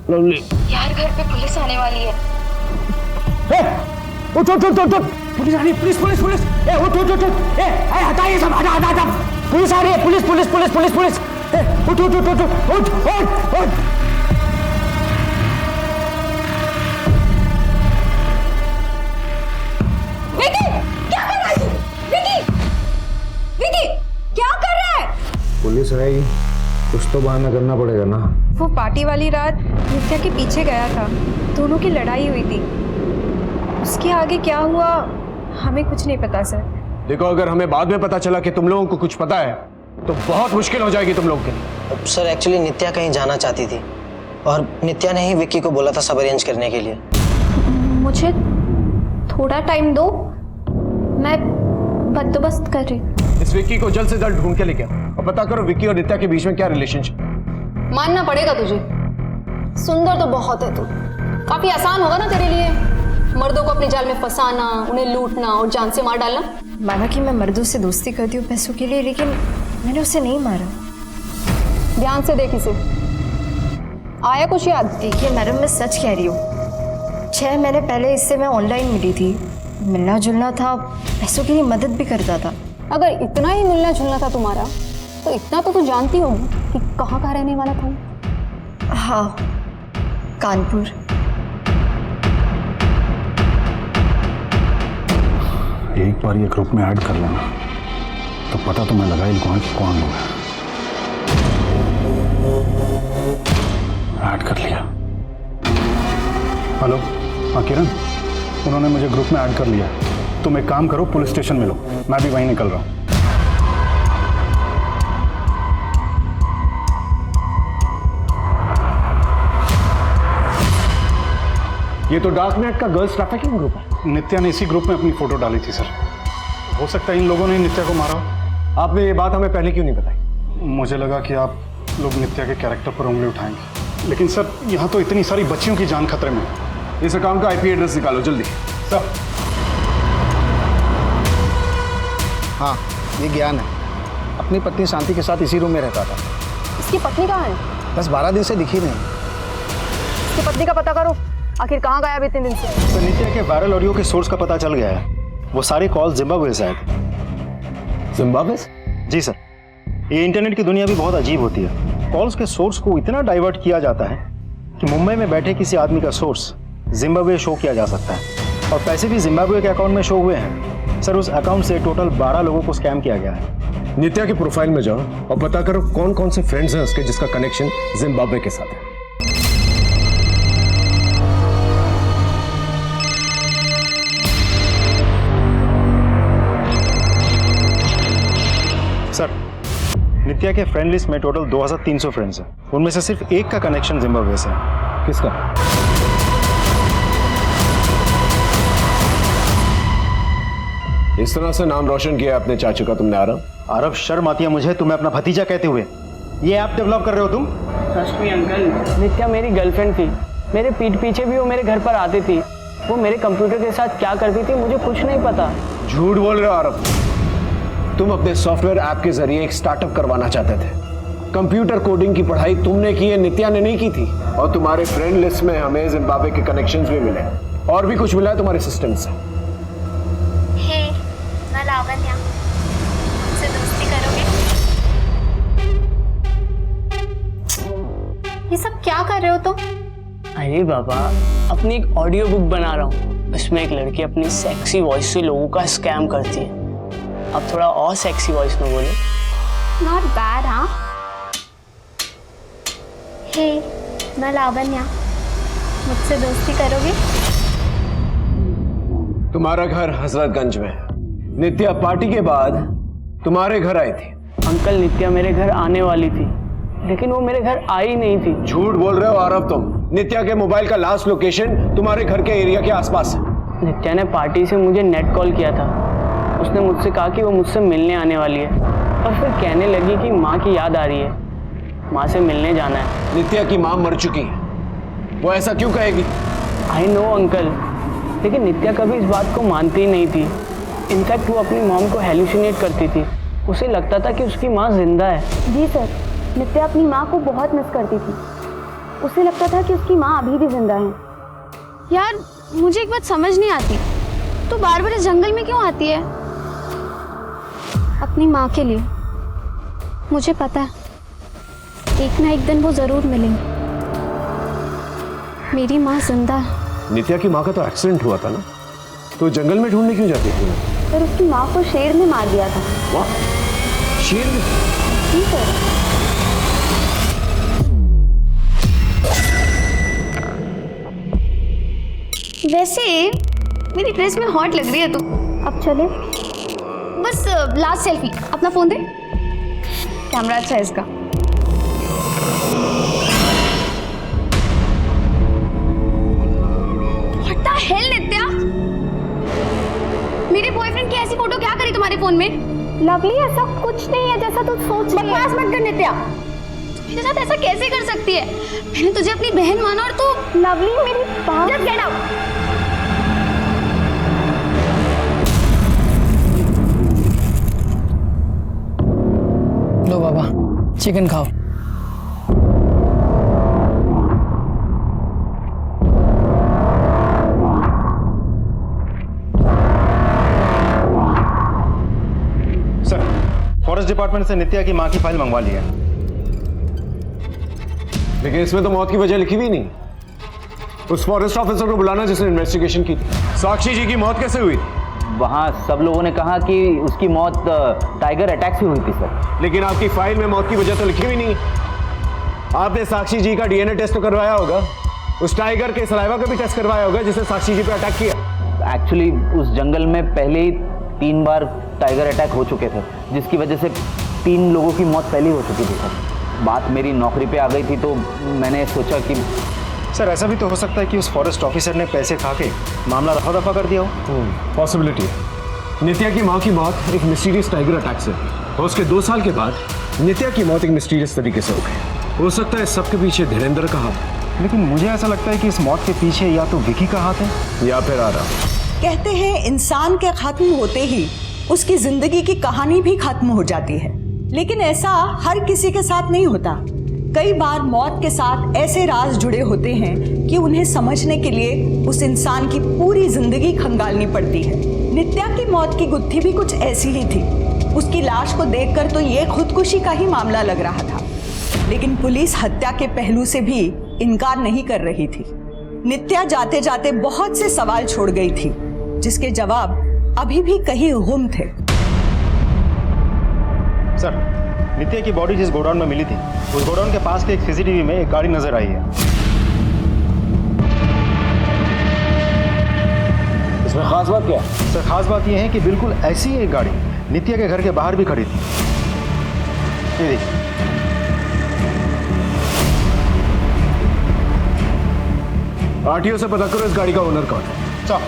लवली। यार घर पे पुलिस आने वाली है। उठ उठ उठ उठ उठ। पुलिस आ रही है, पुलिस पुलिस पुलिस। ए उठ उठ उठ उठ। ए हटाइए सब, हटा हटा हटा। पुलिस आ रही है, police police police police police. ए उठ उठ उठ उठ उठ उठ उठ। विकी क्या कर रहा है तू? विकी विकी क्या कर रहा है? पुलिस आएगी, कुछ तो बहाना करना पड़ेगा ना। वो पार्टी वाली रात नित्या के पीछे गया था, दोनों की लड़ाई हुई थी। उसके आगे क्या हुआ हमें कुछ नहीं पता सर। देखो, अगर हमें बाद में पता चला कि तुम लोगों को कुछ पता है तो बहुत मुश्किल हो जाएगी तुम लोग के लिए। सर एक्चुअली नित्या कहीं जाना चाहती थी और नित्या ने ही विक्की को बोला था सब अरेंज करने के लिए। मुझे थोड़ा टाइम दो, मैं बंदोबस्त कर रही हूँ। इस विक्की को जल्द से जल्द ढूंढ के लेके आओ और पता करो विक्की और नित्या के बीच में क्या रिलेशनशिप। मानना पड़ेगा तुझे, सुंदर तो बहुत है तू। काफी आसान होगा ना तेरे लिए मर्दों को अपने जाल में फंसाना, उन्हें लूटना और जान से मार डालना। माना कि मैं मर्दों से दोस्ती करती हूँ पैसों के लिए, लेकिन मैंने उसे नहीं मारा। ध्यान से देख इसे, आया कुछ याद? देखिए मैडम, मैं सच कह रही हूँ। 6 महीने पहले इससे मैं ऑनलाइन मिली थी, मिलना जुलना था, पैसों के लिए मदद भी करता था। अगर इतना ही मिलना जुलना था तुम्हारा तो इतना तो तू जानती होगी कि कहाँ का रहने वाला था। हाँ, कानपुर। एक बार ये ग्रुप में ऐड कर लेना तो पता तो मैं लगा ही लूंगा कि कौन लोग हैं। ऐड कर लिया। हेलो, हाँ किरण, उन्होंने मुझे ग्रुप में ऐड कर लिया। तुम एक काम करो, पुलिस स्टेशन मिलो, मैं भी वहीं निकल रहा हूँ। ये तो डार्क नेट का गर्ल्स ट्रैफिकिंग ग्रुप है। नित्या ने इसी ग्रुप में अपनी फोटो डाली थी सर। हो सकता है इन लोगों ने नित्या को मारा हो। आपने ये बात हमें पहले क्यों नहीं बताई? मुझे लगा कि आप लोग नित्या के कैरेक्टर पर उंगली उठाएंगे, लेकिन सर यहाँ तो इतनी सारी बच्चियों की जान खतरे में है। इस अकाउंट का आईपी एड्रेस निकालो जल्दी। सर हाँ, ये ज्ञान है, अपनी पत्नी शांति के साथ इसी रूम में रहता था। इसकी पत्नी कहाँ है? बस 12 दिन से दिखी नहीं। इसकी पत्नी का पता करो, आखिर कहाँ गायब इतने दिन से? तो नित्या के वायरल ऑडियो के सोर्स का पता चल गया है। वो सारे कॉल जिम्बाब्वे से आए थे। जिम्बाब्वे? जी सर, ये इंटरनेट की दुनिया भी बहुत अजीब होती है। कॉल्स के सोर्स को इतना डाइवर्ट किया जाता है कि मुंबई में बैठे किसी आदमी का सोर्स जिम्बाब्वे शो किया जा सकता है, और पैसे भी जिम्बाब्वे के अकाउंट में शो हुए हैं। सर उस अकाउंट से टोटल 12 लोगों को स्कैम किया गया है। नित्या के प्रोफाइल में जाओ और पता करो कौन कौन से फ्रेंड्स हैं उसके जिसका कनेक्शन जिम्बाब्वे के साथ है। सर नित्या के फ्रेंड लिस्ट में टोटल 2300 फ्रेंड्स हैं, उनमें से सिर्फ एक का कनेक्शन जिम्बाब्वे से है। किसका? इस तरह से नाम रोशन किया अपने चाचू का तुमने। आरव शर्म आती है मुझे तुम्हें अपना भतीजा कहते हुए। ये ऐप डेवलप कर रहे हो तुम? ट्रस्ट मी अंकल, नित्या मेरी गर्लफ्रेंड थी। मेरे पीठ पीछे भी वो मेरे घर पर आती थी। वो मेरे कंप्यूटर के साथ क्या करती थी मुझे कुछ नहीं पता। झूठ बोल रहे हो आरव। तुम अपने सॉफ्टवेयर ऐप के जरिए एक स्टार्टअप करवाना चाहते थे। कंप्यूटर कोडिंग की पढ़ाई तुमने की है, नित्या ने नहीं की थी। और तुम्हारे फ्रेंड लिस्ट में हमें जिम्बाब्वे के कनेक्शंस भी मिले और भी कुछ मिला है तुम्हारे सिस्टम से। हे, मैं लावण्या, मुझसे दोस्ती करोगे? ये सब क्या कर रहे हो तुम? अरे बाबा, अपनी एक ऑडियो बुक बना रहा हूँ। उसमें एक लड़की अपनी सेक्सी वॉइस से लोगों का स्कैम करती है। अब थोड़ा और सेक्सी वॉइस में बोलो। नॉट बैड, हाँ? हे, मैं लावण्या, मुझसे दोस्ती करोगे? तुम्हारा घर हजरतगंज में है। नित्या पार्टी के बाद तुम्हारे घर आई थी। अंकल, नित्या मेरे घर आने वाली थी, लेकिन वो मेरे घर आई नहीं थी। झूठ बोल रहे हो आरव तुम। नित्या के मोबाइल का लास्ट लोकेशन तुम्हारे घर के एरिया के आसपास है। नित्या ने पार्टी से मुझे नेट कॉल किया था। उसने मुझसे कहा कि वो मुझसे मिलने आने वाली है, और फिर कहने लगी कि माँ की याद आ रही है, माँ से मिलने जाना है। नित्या की माँ मर चुकी है, वो ऐसा क्यों कहेगी? आई नो अंकल, लेकिन नित्या कभी इस बात को मानती ही नहीं थी। इनफैक्ट वो अपनी मॉम को हेलुसिनेट करती थी। उसे लगता था कि उसकी माँ जिंदा है। जी सर, नित्या अपनी माँ को बहुत मिस करती थी। उसे लगता था कि उसकी माँ अभी भी जिंदा है। यार मुझे एक बात समझ नहीं आती, तू बार बार इस जंगल में क्यों आती है? अपनी माँ के लिए। मुझे पता है एक ना एक दिन वो जरूर मिलेंगी। मेरी माँ जिंदा है। नित्या की माँ का तो एक्सीडेंट हुआ था ना, तो जंगल में ढूंढने क्यों जाती थी? पर उसकी माँ को शेर ने मार दिया था। वाह, शेर ने? जी सर। वैसे मेरी ड्रेस में हॉट लग रही है तू। अब चले? बस लास्ट सेल्फी। अपना फोन दे, कैमरा अच्छा है इसका। What the hell, नित्या? मेरे बॉयफ्रेंड की ऐसी फोटो क्या करी तुम्हारे फोन में? लवली, ऐसा कुछ नहीं है जैसा तू सोच रही है। बकवास मत कर नित्या, मेरे साथ ऐसा कैसे कर सकती है? मैंने तुझे अपनी बहन माना और तू। लवली मेरी बात। Just get out. लो बाबा, चिकन खाओ। सर, फॉरेस्ट डिपार्टमेंट से नित्या की मां की फाइल मंगवा ली है। लेकिन इसमें तो मौत की वजह लिखी भी नहीं। उस फॉरेस्ट ऑफिसर को बुलाना जिसने इन्वेस्टिगेशन की। साक्षी जी की मौत कैसे हुई? वहाँ सब लोगों ने कहा कि उसकी मौत टाइगर अटैक से हुई थी सर। लेकिन आपकी फाइल में मौत की वजह तो लिखी हुई नहीं। आपने साक्षी जी का डीएनए टेस्ट तो करवाया होगा, उस टाइगर के सलाइवा का भी टेस्ट करवाया होगा जिसने साक्षी जी पे अटैक किया। एक्चुअली उस जंगल में पहले ही 3 बार टाइगर अटैक हो चुके थे, जिसकी वजह से 3 लोगों की मौत पहले ही हो चुकी थी सर। बात मेरी नौकरी पे आ गई थी तो मैंने सोचा कि सर ऐसा भी तो हो सकता है कि उस फॉरेस्ट ऑफिसर ने पैसे खा के मामला रफा दफा कर दिया हो। पॉसिबिलिटी है। नित्या की माँ की मौत एक मिस्टीरियस टाइगर अटैक से हुई और उसके 2 साल के बाद नित्या की मौत एक मिस्टीरियस तरीके से हो गई। हो सकता है सबके पीछे धीरेन्द्र का हाथ है। लेकिन मुझे ऐसा लगता है कि इस मौत के पीछे या तो विकी का हाथ है या फिर आरा। कहते हैं इंसान के खत्म होते ही उसकी जिंदगी की कहानी भी खत्म हो जाती है, लेकिन ऐसा हर किसी के साथ नहीं होता। कई बार मौत के साथ ऐसे राज जुड़े होते हैं कि उन्हें समझने के लिए उस इंसान की पूरी जिंदगी खंगालनी पड़ती है। नित्या की मौत की गुत्थी भी कुछ ऐसी ही थी। उसकी लाश को देखकर तो ये खुदकुशी का ही मामला लग रहा था, लेकिन पुलिस हत्या के पहलू से भी इनकार नहीं कर रही थी। नित्या जाते जाते बहुत से सवाल छोड़ गई थी, जिसके जवाब अभी भी कहीं गुम थे। सर, नित्या की बॉडी जिस गोडाउन में मिली थी, उस गोडाउन के पास के एक सीसीटीवी में एक गाड़ी नजर आई है। इसमें खास बात क्या है? सर, खास बात यह है कि बिल्कुल ऐसी ही एक गाड़ी नित्या के घर के बाहर भी खड़ी थी। ये देखिए। आरटीओ से पता करो इस गाड़ी का ओनर कौन है। सर,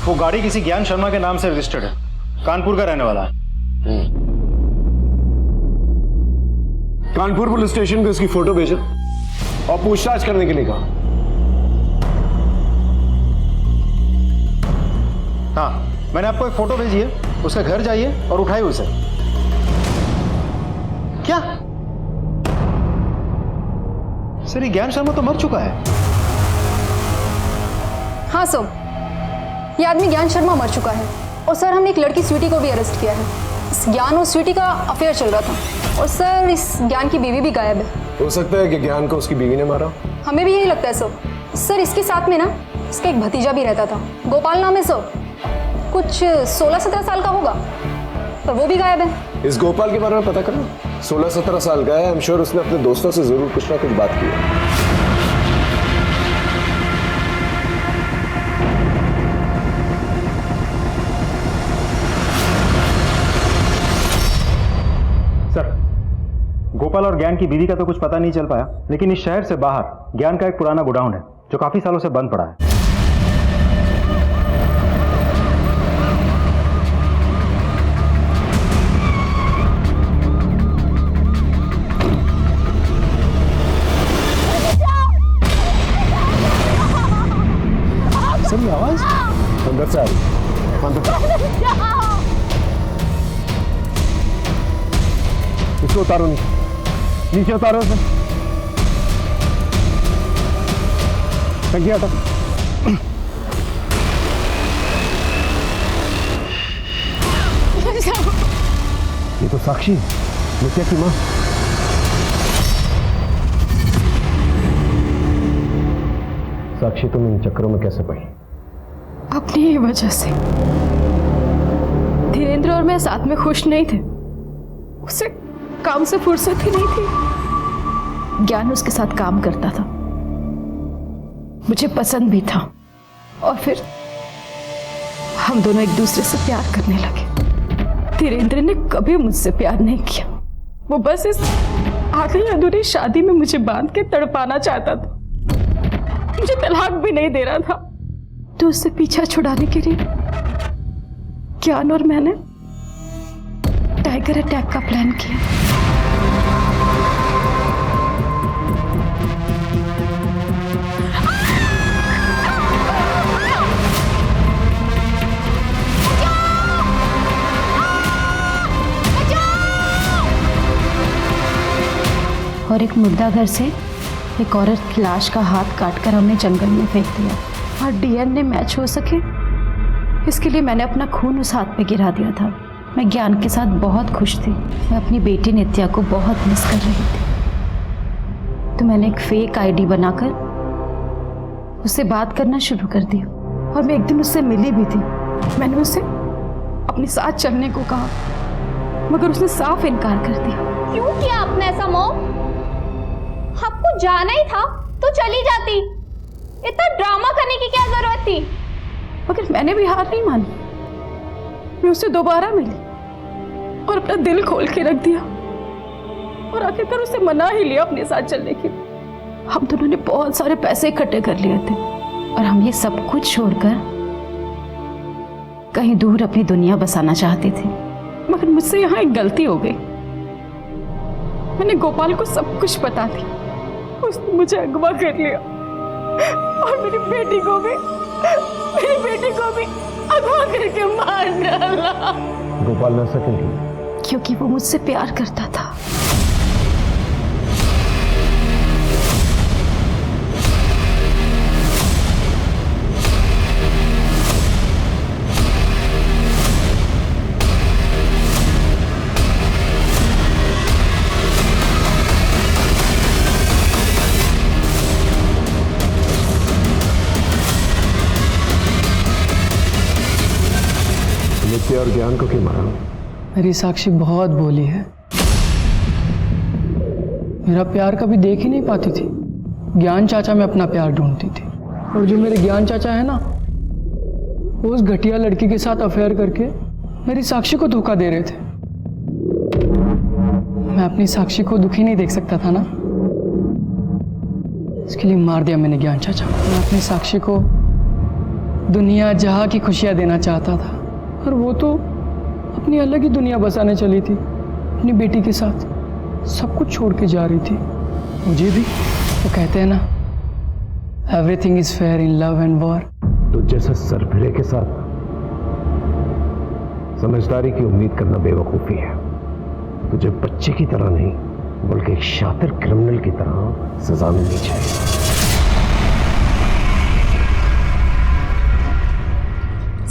वो गाड़ी किसी ज्ञान शर्मा के नाम से रजिस्टर्ड है, कानपुर का रहने वाला है। कानपुर पुलिस स्टेशन पे उसकी फोटो भेजो और पूछताछ करने के लिए कहा। हाँ, मैंने आपको एक फोटो भेजी है, उसके घर जाइए और उठाइए उसे। क्या सर, ये ज्ञान शर्मा तो मर चुका है। हाँ सर, ये आदमी ज्ञान शर्मा मर चुका है। और सर, हमने एक लड़की स्वीटी को भी अरेस्ट किया है। इस ज्ञान और स्वीटी का अफेयर चल रहा था। और सर, इस ज्ञान की बीवी भी गायब है। हो सकता है कि ज्ञान को उसकी बीवी ने मारा। हमें भी यही लगता है सर। सर, इसके साथ में ना इसका एक भतीजा भी रहता था, गोपाल नाम है सर। कुछ 16-17 साल का होगा, पर वो भी गायब है। इस गोपाल के बारे में पता करना। 16-17 साल का है। आई एम श्योर उसने अपने दोस्तों से जरूर कुछ ना कुछ बात की है। गोपाल और ज्ञान की बीवी का तो कुछ पता नहीं चल पाया, लेकिन इस शहर से बाहर ज्ञान का एक पुराना गोडाउन है जो काफी सालों से बंद पड़ा है। सर ये आवाज अंदर से आ रही है। इसको उतारो, नीचे उतारो सर। टंकी हटा। ये तो साक्षी, नित्या की माँ। साक्षी तुम इन चक्करों में कैसे पड़ी? अपनी ही वजह से। धीरेन्द्र और मैं साथ में खुश नहीं थे, उसे काम से फुर्सत ही नहीं थी। ज्ञान उसके साथ काम करता था, मुझे पसंद भी था, और फिर हम दोनों एक दूसरे से प्यार करने लगे। धीरेन्द्र ने कभी मुझसे प्यार नहीं किया, वो बस इस आधी अधूरी शादी में मुझे बांध के तड़पाना चाहता था, मुझे तलाक भी नहीं दे रहा था। तो उससे पीछा छुड़ाने के लिए ज्ञान और मैंने टाइगर अटैक का प्लान किया। और एक मुर्दा घर से एक औरत की लाश का हाथ काटकर हमने जंगल में फेंक दिया, और डीएनए मैच हो सके इसके लिए मैंने अपना खून उस हाथ पे गिरा दिया था। मैं ज्ञान के साथ बहुत खुश थी, मैं अपनी बेटी नित्या को बहुत मिस कर रही थी। तो मैंने एक फेक आईडी बनाकर उससे बात करना शुरू कर दी, और मैं एक दिन उससे मिली भी थी। मैंने उससे अपने साथ चलने को कहा, मगर उसने साफ इनकार कर दिया। क्यों किया आपने ऐसा मॉम? आपको जाना ही था तो चली जाती, इतना ड्रामा करने की क्या जरूरत थी? मगर मैंने भी हार नहीं मानी, मैं उससे दोबारा मिली और अपना दिल खोल के रख दिया, और आखिरकार उसे मना ही लिया अपने साथ चलने के लिए। हम दोनों ने बहुत सारे पैसे इकट्ठे कर लिए थे, और हम ये सब कुछ छोड़कर कहीं दूर अपनी दुनिया बसाना चाहते थे। मगर मुझसे यहाँ एक गलती हो गई, मैंने गोपाल को सब कुछ बता दी, उसने मुझे अगवा कर लिया, और मेरी बेटी को भी अगवा करके मार डाला। गोपाल न सकेंगे क्योंकि वो मुझसे प्यार करता था। नित्या और ज्ञान को क्यों मारा? मेरी साक्षी बहुत बोली है, मेरा प्यार कभी देख ही नहीं पाती थी। ज्ञान चाचा में अपना प्यार ढूंढती थी, और जो मेरे ज्ञान चाचा है ना, वो उस घटिया लड़की के साथ अफेयर करके मेरी साक्षी को धोखा दे रहे थे। मैं अपनी साक्षी को दुखी नहीं देख सकता था ना, इसके लिए मार दिया मैंने ज्ञान चाचा को। मैं अपनी साक्षी को दुनिया जहां की खुशियां देना चाहता था, और वो तो अपनी अलग ही दुनिया बसाने चली थी अपनी बेटी के साथ, सब कुछ छोड़ के जा रही थी। मुझे भी वो कहते हैं ना, everything is fair in love and war. तो जैसे सरफिरे के साथ समझदारी की उम्मीद करना बेवकूफी है। तुझे बच्चे की तरह नहीं, बल्कि एक शातिर क्रिमिनल की तरह सजा मिलनी चाहिए।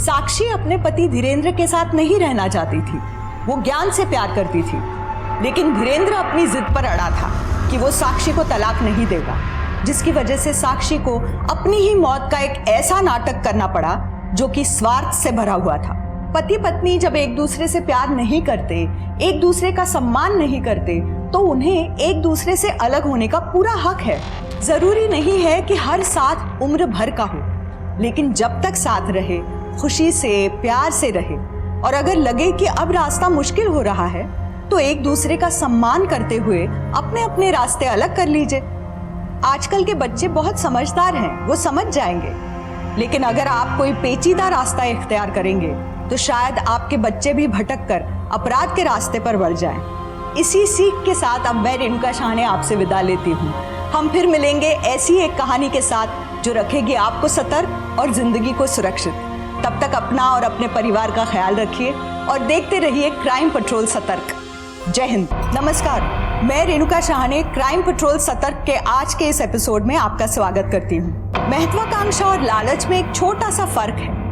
साक्षी अपने पति धीरेन्द्र के साथ नहीं रहना चाहती थी, वो ज्ञान से प्यार करती थी, लेकिन धीरेन्द्र अपनी जिद पर अड़ा था कि वो साक्षी को तलाक नहीं देगा, जिसकी वजह से साक्षी को अपनी ही मौत का एक ऐसा नाटक करना पड़ा जो कि स्वार्थ से भरा हुआ था। पति पत्नी जब एक दूसरे से प्यार नहीं करते, एक दूसरे का सम्मान नहीं करते, तो उन्हें एक दूसरे से अलग होने का पूरा हक है। जरूरी नहीं है कि हर साथ उम्र भर का हो, लेकिन जब तक साथ रहे, खुशी से प्यार से रहे, और अगर लगे कि अब रास्ता मुश्किल हो रहा है तो एक दूसरे का सम्मान करते हुए अपने अपने रास्ते अलग कर लीजिए। आजकल के बच्चे बहुत समझदार हैं, वो समझ जाएंगे। लेकिन अगर आप कोई पेचीदा रास्ता इख्तियार करेंगे तो शायद आपके बच्चे भी भटक कर अपराध के रास्ते पर बढ़ जाएं। इसी सीख के साथ अब मैं रेणुका शाहने आपसे विदा लेती हूँ। हम फिर मिलेंगे ऐसी एक कहानी के साथ जो रखेगी आपको सतर्क और जिंदगी को सुरक्षित। तब तक अपना और अपने परिवार का ख्याल रखिए और देखते रहिए क्राइम पेट्रोल सतर्क। जय हिंद, नमस्कार। मैं रेणुका शाहने क्राइम पेट्रोल सतर्क के आज के इस एपिसोड में आपका स्वागत करती हूँ। महत्वाकांक्षा और लालच में एक छोटा सा फर्क है।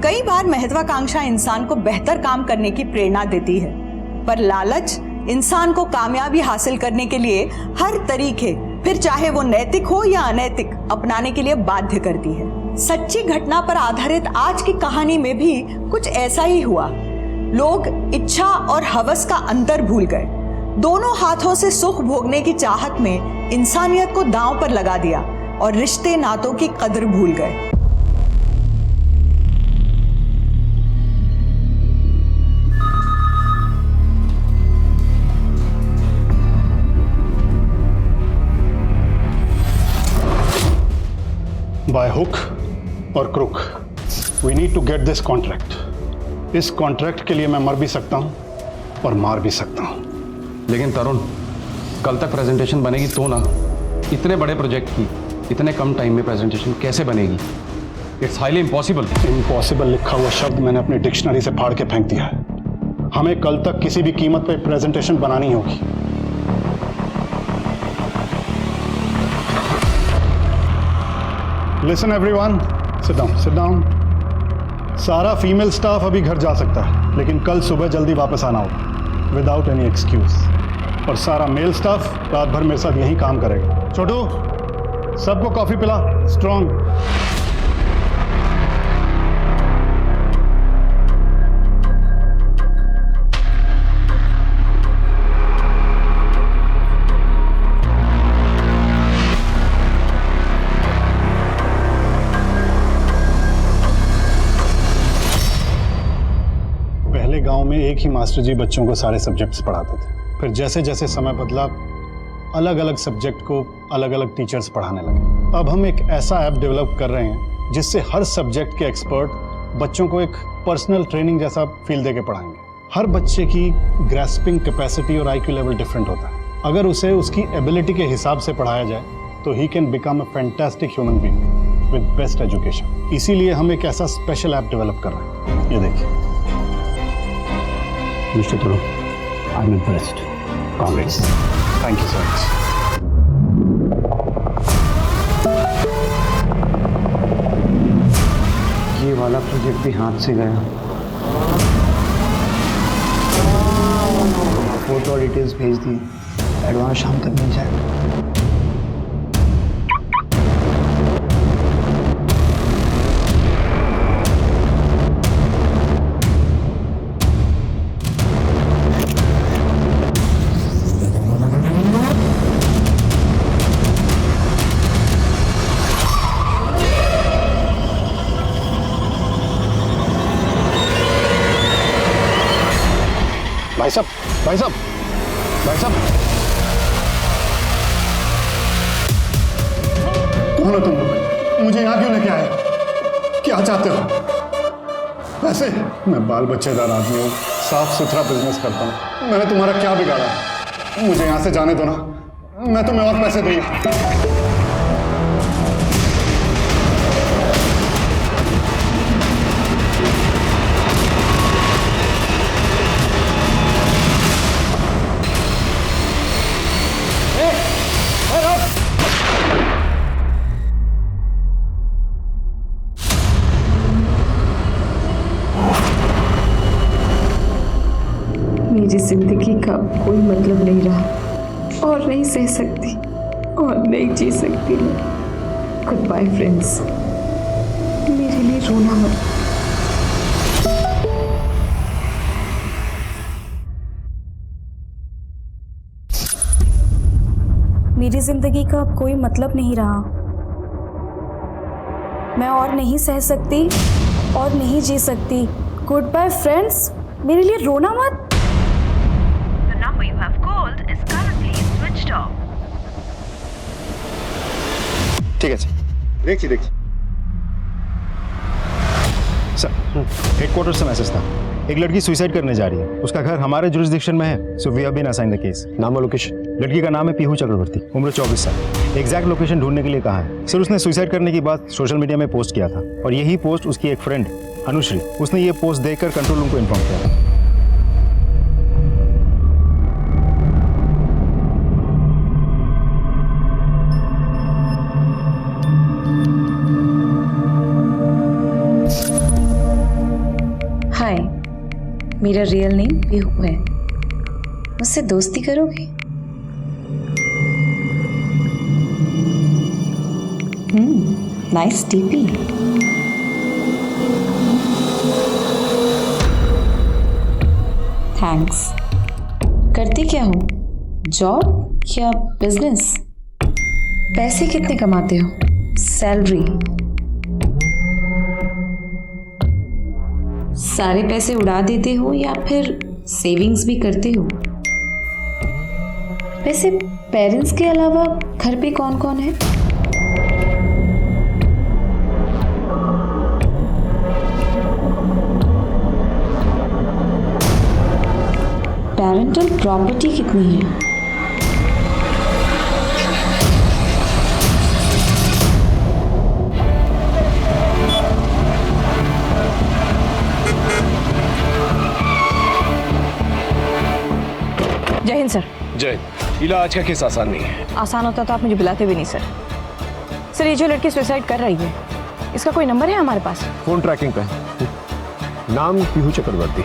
कई बार महत्वाकांक्षा इंसान को बेहतर काम करने की प्रेरणा देती है, पर लालच इंसान को कामयाबी हासिल करने के लिए हर तरीके, फिर चाहे वो नैतिक हो या अनैतिक, अपनाने के लिए बाध्य करती है। सच्ची घटना पर आधारित आज की कहानी में भी कुछ ऐसा ही हुआ। लोग इच्छा और हवस का अंतर भूल गए। दोनों हाथों से सुख भोगने की चाहत में इंसानियत को दांव पर लगा दिया और रिश्ते नातों की कदर भूल गए। बाय हुक और crook we need to get this contract. इस कॉन्ट्रैक्ट के लिए मैं मर भी सकता हूं और मार भी सकता हूं। लेकिन तरुण, कल तक प्रेजेंटेशन बनेगी तो ना। इतने बड़े प्रोजेक्ट की इतने कम टाइम में प्रेजेंटेशन कैसे बनेगी? It's highly impossible. इम्पॉसिबल लिखा हुआ शब्द मैंने अपनी डिक्शनरी से फाड़ के फेंक दिया है। हमें कल तक किसी भी कीमत पर प्रेजेंटेशन बनानी होगी। Listen everyone, sit down, sit down. सारा फीमेल स्टाफ अभी घर जा सकता है, लेकिन कल सुबह जल्दी वापस आना होगा विदाउट एनी एक्सक्यूज। और सारा मेल स्टाफ रात भर मेरे साथ यहीं काम करेगा। छोटू, सबको कॉफी पिला, स्ट्रॉन्ग। गांव में एक ही मास्टर जी बच्चों को सारे सब्जेक्ट्स पढ़ाते थे। फिर जैसे जैसे समय बदला, अलग अलग सब्जेक्ट को अलग अलग टीचर्स पढ़ाने लगे। अब हम एक ऐसा ऐप डेवलप कर रहे हैं जिससे हर सब्जेक्ट के एक्सपर्ट बच्चों को एक पर्सनल ट्रेनिंग जैसा फील देके पढ़ाएंगे। हर बच्चे की ग्रैस्पिंग कैपेसिटी और IQ लेवल डिफरेंट होता है। अगर उसे उसकी एबिलिटी के हिसाब से पढ़ाया जाए तो he can become a fantastic human being with best education. इसीलिए हम एक ऐसा स्पेशल ऐप डेवलप कर रहे हैं। ये देखिए। Mr. Turu, I'm impressed. Congrats. Thank you so much. ये वाला प्रोजेक्ट भी हाथ से गया। फोटो और डिटेल्स भेज दी, एडवांस शाम तक मिल जाएगा। भाई साहब, भाई साहब, भाई साहब, कौन हो तुम लोग? मुझे यहाँ क्यों लेके आए? क्या चाहते हो? वैसे मैं बाल बच्चेदार आदमी हूँ, साफ सुथरा बिजनेस करता हूँ। मैंने तुम्हारा क्या बिगाड़ा? मुझे यहाँ से जाने दो ना, मैं तुम्हें और पैसे दूंगा। मेरी जिंदगी का कोई मतलब नहीं रहा और नहीं सह सकती और नहीं जी सकती। गुड बाय फ्रेंड्स, मेरे लिए रोना मत। मेरी जिंदगी का अब कोई मतलब नहीं रहा। मैं और नहीं सह सकती और नहीं जी सकती। गुड बाय फ्रेंड्स, मेरे लिए रोना मत। ঠিক আছে, দেখছি দেখছি। सर, हेडक्वार्टर से मैसेज था, एक लड़की सुसाइड करने जा रही है, उसका घर हमारे जुरिस्डिक्शन में है, so we have been assign the case. नाम और लोकेशन? लड़की का नाम है पीहू चक्रवर्ती, उम्र 24 साल। एग्जैक्ट लोकेशन ढूंढने के लिए कहा है। सर, उसने सुसाइड करने की बात सोशल मीडिया में पोस्ट किया था और यही पोस्ट उसकी एक फ्रेंड अनुश्री, उसने ये पोस्ट देखकर कंट्रोल रूम को इन्फॉर्म किया था। हाय, मेरा रियल नेम पीहू है, मुझसे दोस्ती करोगे? Nice TP. थैंक्स। करते क्या हो, जॉब या बिजनेस? पैसे कितने कमाते हो, सैलरी? सारे पैसे उड़ा देते हो या फिर सेविंग्स भी करते हो? वैसे पेरेंट्स के अलावा घर पे कौन कौन है? पेरेंटल प्रॉपर्टी कितनी है? जय हिंद सर। जय। ईला, आज का केस आसान नहीं है। आसान होता तो आप मुझे बुलाते भी नहीं सर। सर, ये जो लड़की सुसाइड कर रही है, इसका कोई नंबर है हमारे पास? फोन ट्रैकिंग पे। नाम पीहू चक्रवर्ती,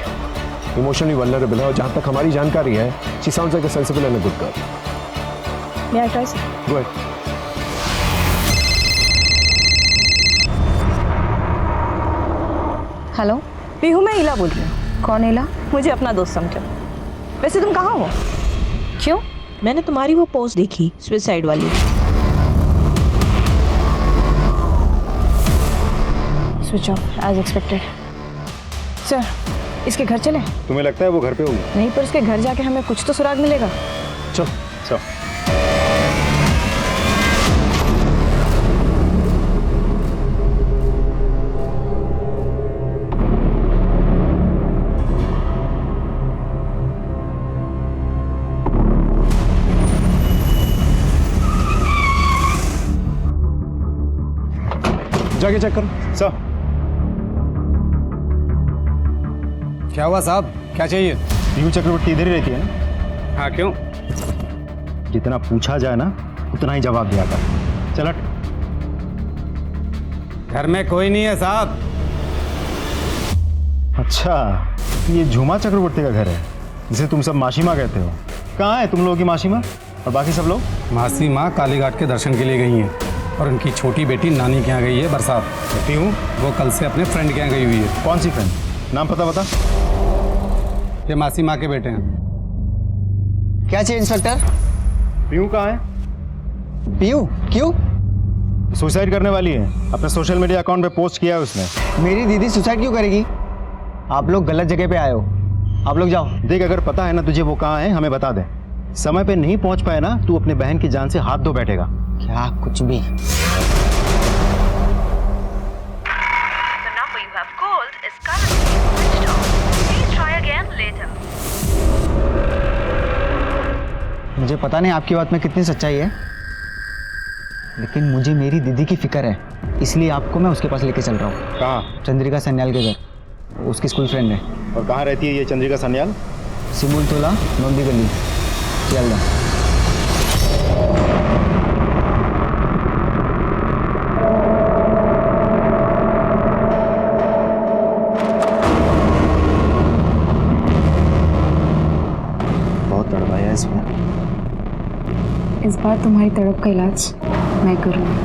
इमोशनली वल्नरेबल है और जहाँ तक हमारी जानकारी है, she sounds like a sensible and a good girl. May I try sir? Go ahead. Hello, Pihu, मैं ईला बोल रही हूँ। कौन ईला? मुझे अपना दोस्त समझो। वैसे तुम कहाँ हो? क्यों? मैंने तुम्हारी वो पोस्ट देखी, सुसाइड वाली। Switch off as expected. Sir, इसके घर चलें? तुम्हें लगता है वो घर पे होगी? नहीं, पर उसके घर जाके हमें कुछ तो सुराग मिलेगा। चल चल। जाके चेक करो। सर, क्या हुआ साहब, क्या चाहिए? पीहू चक्रवर्ती इधर ही रहती है ना? हाँ, क्यों? जितना पूछा जाए ना उतना ही जवाब दिया कर। चल हट। घर में कोई नहीं है साहब। अच्छा, ये झूमा चक्रवर्ती का घर है जिसे तुम सब मासीमा कहते हो। कहाँ है तुम लोगों की मासीमा और बाकी सब लोग? मासी माँ कालीघाट के दर्शन के लिए गई हैं और उनकी छोटी बेटी नानी के यहाँ गई है बरसात। पीहू? वो कल से अपने फ्रेंड के यहाँ गई हुई है। कौन सी फ्रेंड? नाम पता बता। ये मासी माँ के बेटे हैं। क्या चाहिए इंस्पेक्टर? पीहू कहाँ है? पीहू? क्यों? सुसाइड करने वाली है, अपने सोशल मीडिया अकाउंट पे पोस्ट किया है उसने। मेरी दीदी सुसाइड क्यों करेगी? आप लोग गलत जगह पे आए हो, आप लोग जाओ। देख, अगर पता है ना तुझे वो कहाँ है, हमें बता दे। समय पे नहीं पहुंच पाए ना, तू अपने बहन की जान से हाथ धो बैठेगा। क्या कुछ भी? मुझे पता नहीं आपकी बात में कितनी सच्चाई है, लेकिन मुझे मेरी दीदी की फिक्र है, इसलिए आपको मैं उसके पास लेके चल रहा हूँ। कहाँ? चंद्रिका सन्याल के घर, उसकी स्कूल फ्रेंड है। और कहाँ रहती है ये चंद्रिका सन्याल? सिमुल तोला, नंदी गली, सियालदा। बहुत तड़पाया इसमें। इस बार तुम्हारी तड़प का इलाज मैं करूँगी,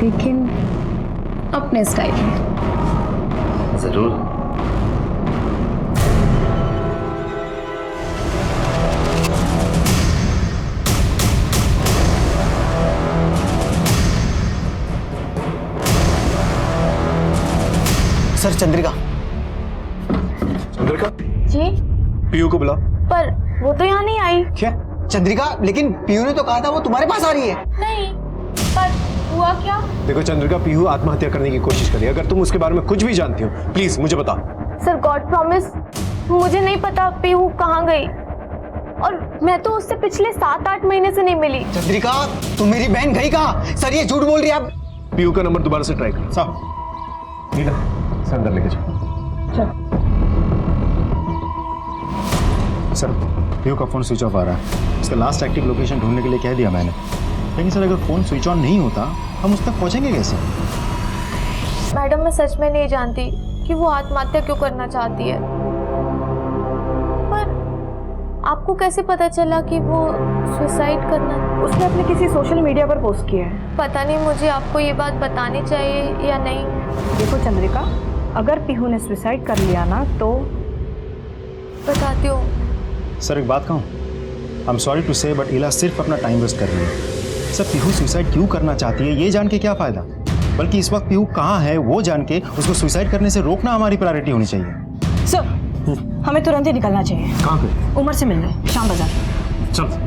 लेकिन अपने स्टाइल में। जरूर। सर, चंद्रिका। चंद्रिका? जी? पीहू को बुला। पर वो तो यहाँ नहीं आई। क्या चंद्रिका, लेकिन पीयू ने तो कहा था वो तुम्हारे पास आ रही है। नहीं, पर हुआ क्या? देखो चंद्रिका, पीहू आत्महत्या करने की कोशिश कर रही है। अगर तुम उसके बारे में कुछ भी जानती हो प्लीज मुझे बताओ। सर गॉड प्रॉमिस, मुझे नहीं पता पीहू कहाँ गई, और मैं तो उससे पिछले 7-8 महीने से नहीं मिली। चंद्रिका, तुम मेरी बहन गई कहाँ? सर ये झूठ बोल रही है आप। पीहू का नंबर दोबारा से ट्राई करो। साहब नीला से अंदर लेके जाओ। सर पीयू का फ़ोन स्विच ऑफ आ रहा है। इसका लास्ट एक्टिव लोकेशन ढूंढने के लिए कह दिया मैंने, लेकिन सर अगर फ़ोन स्विच ऑन नहीं होता हम उस तक पहुंचेंगे कैसे? मैडम मैं सच में नहीं जानती कि वो आत्महत्या क्यों करना चाहती है, पर आपको कैसे पता चला कि वो सुसाइड करना? उसने अपने किसी सोशल मीडिया पर पोस्ट किया है। पता नहीं मुझे आपको ये बात बतानी चाहिए या नहीं। देखो चंद्रिका, अगर पीहू ने सुसाइड कर लिया ना तो बताती हूँ। सर एक बात कहूँ, आई एम सॉरी टू से बट इला सिर्फ अपना टाइम वेस्ट कर रही है। सर पीहू सुसाइड क्यों करना चाहती है ये जान के क्या फ़ायदा, बल्कि इस वक्त पीहू कहाँ है वो जान के उसको सुसाइड करने से रोकना हमारी प्रायोरिटी होनी चाहिए। सर हमें तुरंत ही निकलना चाहिए। कहाँ पे? उमर से मिल रहे शाम बाजार। चल।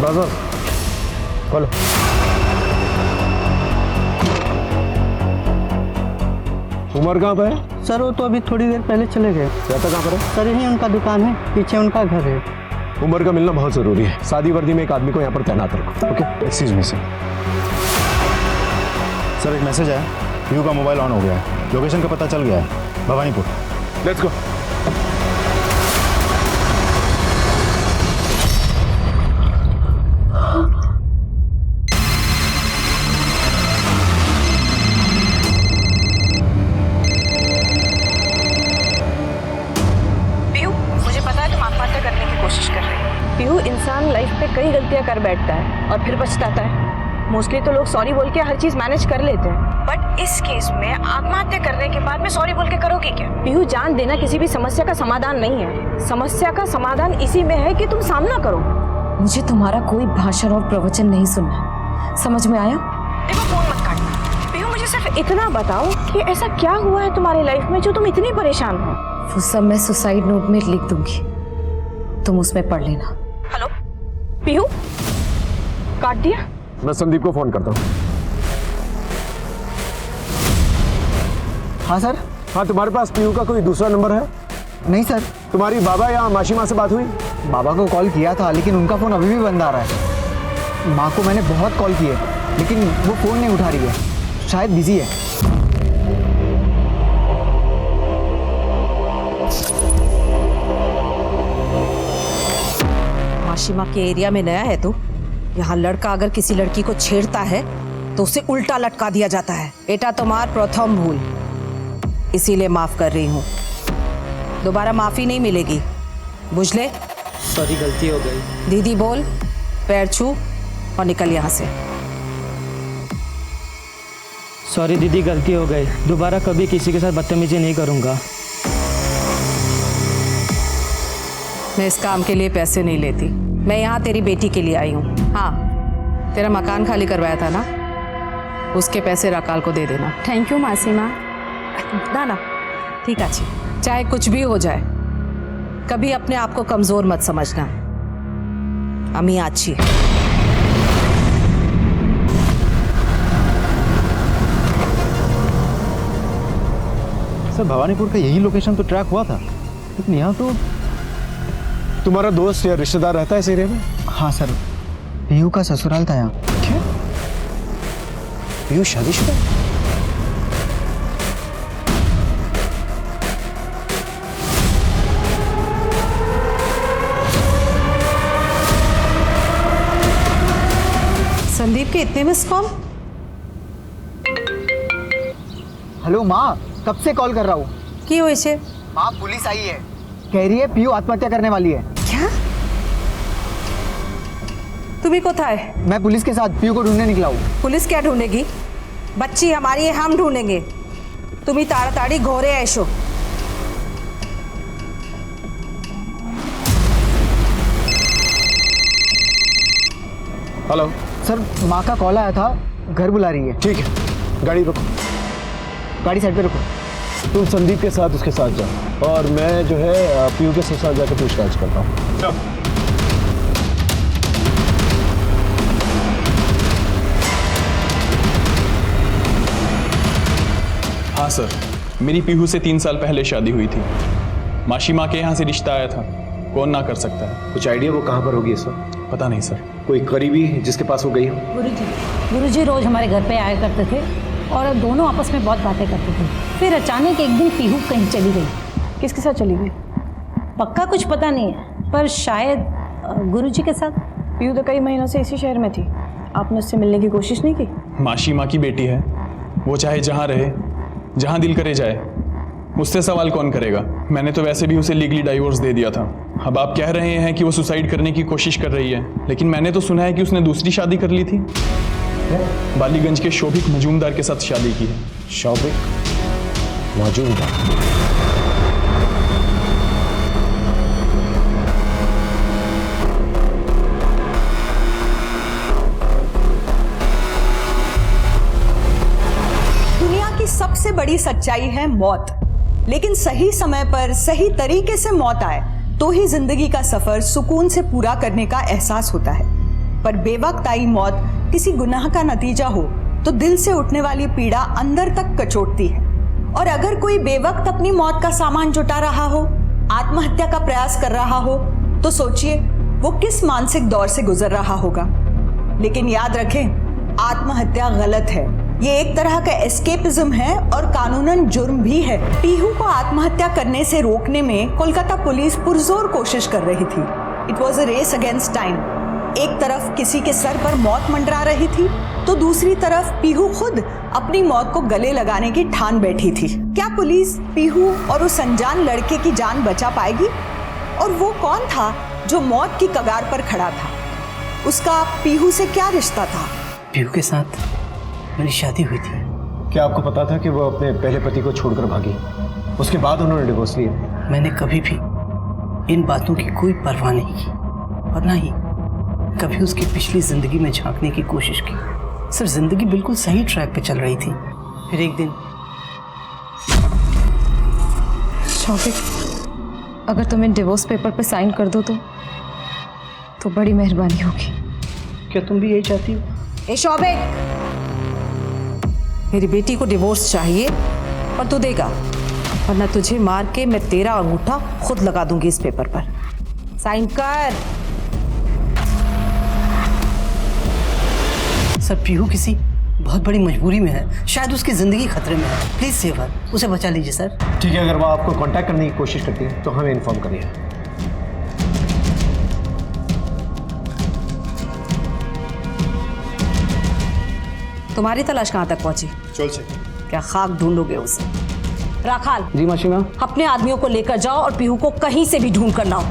बस खोलो। उमर कहाँ पे है? सर वो तो अभी थोड़ी देर पहले चले गए। रहता कहाँ पर है? सर यही उनका दुकान है, पीछे उनका घर है। उमर का मिलना बहुत जरूरी है। सादी वर्दी में एक आदमी को यहाँ पर तैनात रखो। Okay excuse me sir. Sir एक मैसेज आया, पीयू का मोबाइल ऑन हो गया है, लोकेशन का पता चल गया है, भवानीपुर। Let's go. पीहू इंसान लाइफ में कई गलतियां कर बैठता है और फिर पछताता है। मोस्टली तो लोग सॉरी बोल के हर चीज मैनेज कर लेते हैं, बट इस केस में आत्महत्या करने के बाद में सॉरी बोल के करोगे क्या? पीहू, जान देना किसी भी समस्या का समाधान नहीं है। समस्या का समाधान इसी में है कि तुम सामना करो। मुझे तुम्हारा कोई भाषण और प्रवचन नहीं सुनना, समझ में आया? देखो फोन मत काटना। पीहू, मुझे सिर्फ इतना बताओ कि ऐसा क्या हुआ है तुम्हारी लाइफ में जो तुम इतनी परेशान हो? वो सब मैं सुसाइड नोट में लिख दूंगी, तुम उसमें पढ़ लेना। हेलो पीहू, काट दिया? मैं संदीप को फोन करता हूँ। हाँ सर। हाँ, तुम्हारे पास पीहू का कोई दूसरा नंबर है? नहीं सर। तुम्हारी बाबा या मासी माँ से बात हुई? बाबा को कॉल किया था लेकिन उनका फ़ोन अभी भी बंद आ रहा है। माँ को मैंने बहुत कॉल किए लेकिन वो फ़ोन नहीं उठा रही है, शायद बिजी है। माशिमा के एरिया में नया है तो यहाँ लड़का अगर किसी लड़की को छेड़ता है तो उसे उल्टा लटका दिया जाता है। बेटा तुम्हार प्रथम भूल, इसीलिए माफ कर रही हूँ। दोबारा माफी नहीं मिलेगी, बुझले? सॉरी, गलती हो गई। दीदी बोल, पैर छू और निकल यहाँ से। सॉरी दीदी, गलती हो गई, दोबारा कभी किसी के साथ बदतमीजी नहीं करूँगा। मैं इस काम के लिए पैसे नहीं लेती, मैं यहाँ तेरी बेटी के लिए आई हूँ। हाँ, तेरा मकान खाली करवाया था ना, उसके पैसे राकाल को दे देना। थैंक यू मासी माँ। ना ना ठीक है, चाहे कुछ भी हो जाए कभी अपने आप को कमजोर मत समझना। अम्मी अच्छी है। सर भवानीपुर का यही लोकेशन तो ट्रैक हुआ था, लेकिन यहाँ तो। तुम्हारा दोस्त या रिश्तेदार रहता है इस एरिया में? हाँ सर, पीहू का ससुराल था यहाँ। क्या? पीहू शादीशुदा? संदीप के इतने मिस कॉल? हेलो माँ, कब से कॉल कर रहा हूँ। की हो इसे? माँ पुलिस आई है, कह रही है पीहू आत्महत्या करने वाली है। क्या? तुम्ही कोথায়? मैं पुलिस के साथ पीयू को ढूंढने निकला हूँ। पुलिस क्या ढूंढेगी? बच्ची हमारी है, हम ढूंढेंगे। तुम्ही ताड़ाताड़ी घोरे ऐशो। हेलो सर, माँ का कॉल आया था, घर बुला रही है। ठीक है, गाड़ी रोको। गाड़ी साइड पे रखो। तुम संदीप के साथ उसके साथ जाओ और मैं जो है पीयू के साथ जाकर पूछताछ करता हूँ। हाँ सर, मेरी पीहू से 3 साल पहले शादी हुई थी। माशी माँ के यहाँ से रिश्ता आया था, कौन ना कर सकता है। कुछ आइडिया वो कहाँ पर होगी इस वक्त? पता नहीं सर। कोई करीबी जिसके पास वो गई हो? गुरुजी रोज हमारे घर पे आया करते थे और दोनों आपस में बहुत बातें करते थे। फिर अचानक एक दिन पीहू कहीं चली गई। किसके साथ चली गई? पक्का कुछ पता नहीं है, पर शायद गुरुजी के साथ। पीहू तो कई महीनों से इसी शहर में थी, आपने उससे मिलने की कोशिश नहीं की? माशी माँ की बेटी है, वो चाहे जहाँ रहे, जहाँ दिल करे जाए, मुझसे सवाल कौन करेगा। मैंने तो वैसे भी उसे लीगली डाइवोर्स दे दिया था। अब आप कह रहे हैं कि वो सुसाइड करने की कोशिश कर रही है, लेकिन मैंने तो सुना है कि उसने दूसरी शादी कर ली थी। बालीगंज के शोभिक मजूमदार के साथ शादी की है। शोभिक मजूमदार? दुनिया की सबसे बड़ी सच्चाई है मौत, लेकिन सही समय पर सही तरीके से मौत आए तो ही जिंदगी का सफर सुकून से पूरा करने का एहसास होता है। पर बेवक्त आई मौत किसी गुनाह का नतीजा हो तो दिल से उठने वाली पीड़ा अंदर तक कचोटती है। और अगर कोई बेवक्त अपनी मौत का सामान जुटा रहा हो, आत्महत्या का प्रयास कर रहा हो, तो सोचिए वो किस मानसिक दौर से गुजर रहा होगा। लेकिन याद रखें, आत्महत्या गलत है, ये एक तरह का एस्केपिज्म है और कानूनन जुर्म भी है। पीहू को आत्महत्या करने से रोकने में कोलकाता पुलिस पुरजोर कोशिश कर रही थी। It was a race against time. एक तरफ किसी के सर पर मौत मंडरा रही थी, तो दूसरी तरफ पीहू खुद अपनी मौत को गले लगाने की ठान बैठी थी। क्या पुलिस पीहू और उस अनजान लड़के की जान बचा पाएगी? और वो कौन था जो मौत की कगार पर खड़ा था? उसका पीहू से क्या रिश्ता था? पीहू के साथ मेरी शादी हुई थी। क्या आपको पता था कि वो अपने पहले पति को छोड़कर भागी? उसके बाद उन्होंने डिवोर्स लिया? मैंने कभी भी इन बातों की कोई परवाह नहीं की और ना ही कभी उसकी पिछली जिंदगी में झांकने की कोशिश की। सिर्फ जिंदगी बिल्कुल सही ट्रैक पे चल रही थी। फिर एक दिन शौविक, अगर तुम्हें डिवोर्स पेपर पे साइन कर दो तो बड़ी मेहरबानी होगी। क्या तुम भी यही चाहती हो? ए शौविक, मेरी बेटी को डिवोर्स चाहिए और तू देगा, वरना तुझे मार के मैं तेरा अंगूठा खुद लगा दूंगी इस पेपर पर। साइन कर। सर, पीहू किसी बहुत बड़ी मजबूरी में है, शायद उसकी जिंदगी खतरे में है। प्लीज सेव हर, उसे बचा लीजिए सर। ठीक है, अगर वो आपको कांटेक्ट करने की कोशिश करती है तो हमें इन्फॉर्म करिए। तुम्हारी तलाश कहाँ तक पहुंची? चल से क्या खाक ढूंढोगे उसे? राखाल, जी मासी माँ। अपने आदमियों को लेकर जाओ और पीहू को कहीं से भी ढूंढ कर लाओ,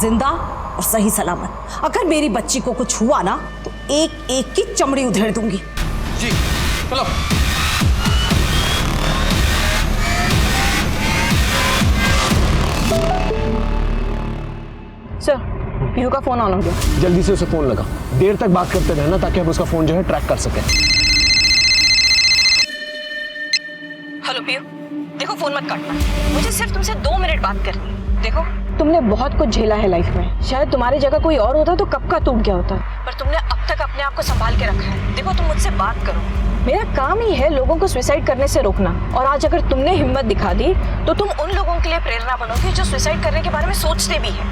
जिंदा और सही सलामत। अगर मेरी बच्ची को कुछ हुआ ना तो एक एक की चमड़ी उधेड़ दूंगी। जी चलो। सर, पीहू का फोन ऑन हो गया। जल्दी से उसे फोन लगा, देर तक बात करते रहना ताकि हम उसका फोन जो है ट्रैक कर सकें। हेलो पीहू, देखो फोन मत काटना, मुझे सिर्फ तुमसे 2 मिनट बात करनी है। देखो, तुमने बहुत कुछ झेला है लाइफ में, शायद तुम्हारी जगह कोई और होता तो कब का टूट गया होता, पर तुमने अब तक अपने आप को संभाल के रखा है। देखो, तुम मुझसे बात करो, मेरा काम ही है लोगों को सुसाइड करने से रोकना, और आज अगर तुमने हिम्मत दिखा दी तो तुम उन लोगों के लिए प्रेरणा बनोगे जो सुसाइड करने के बारे में सोचते भी हैं।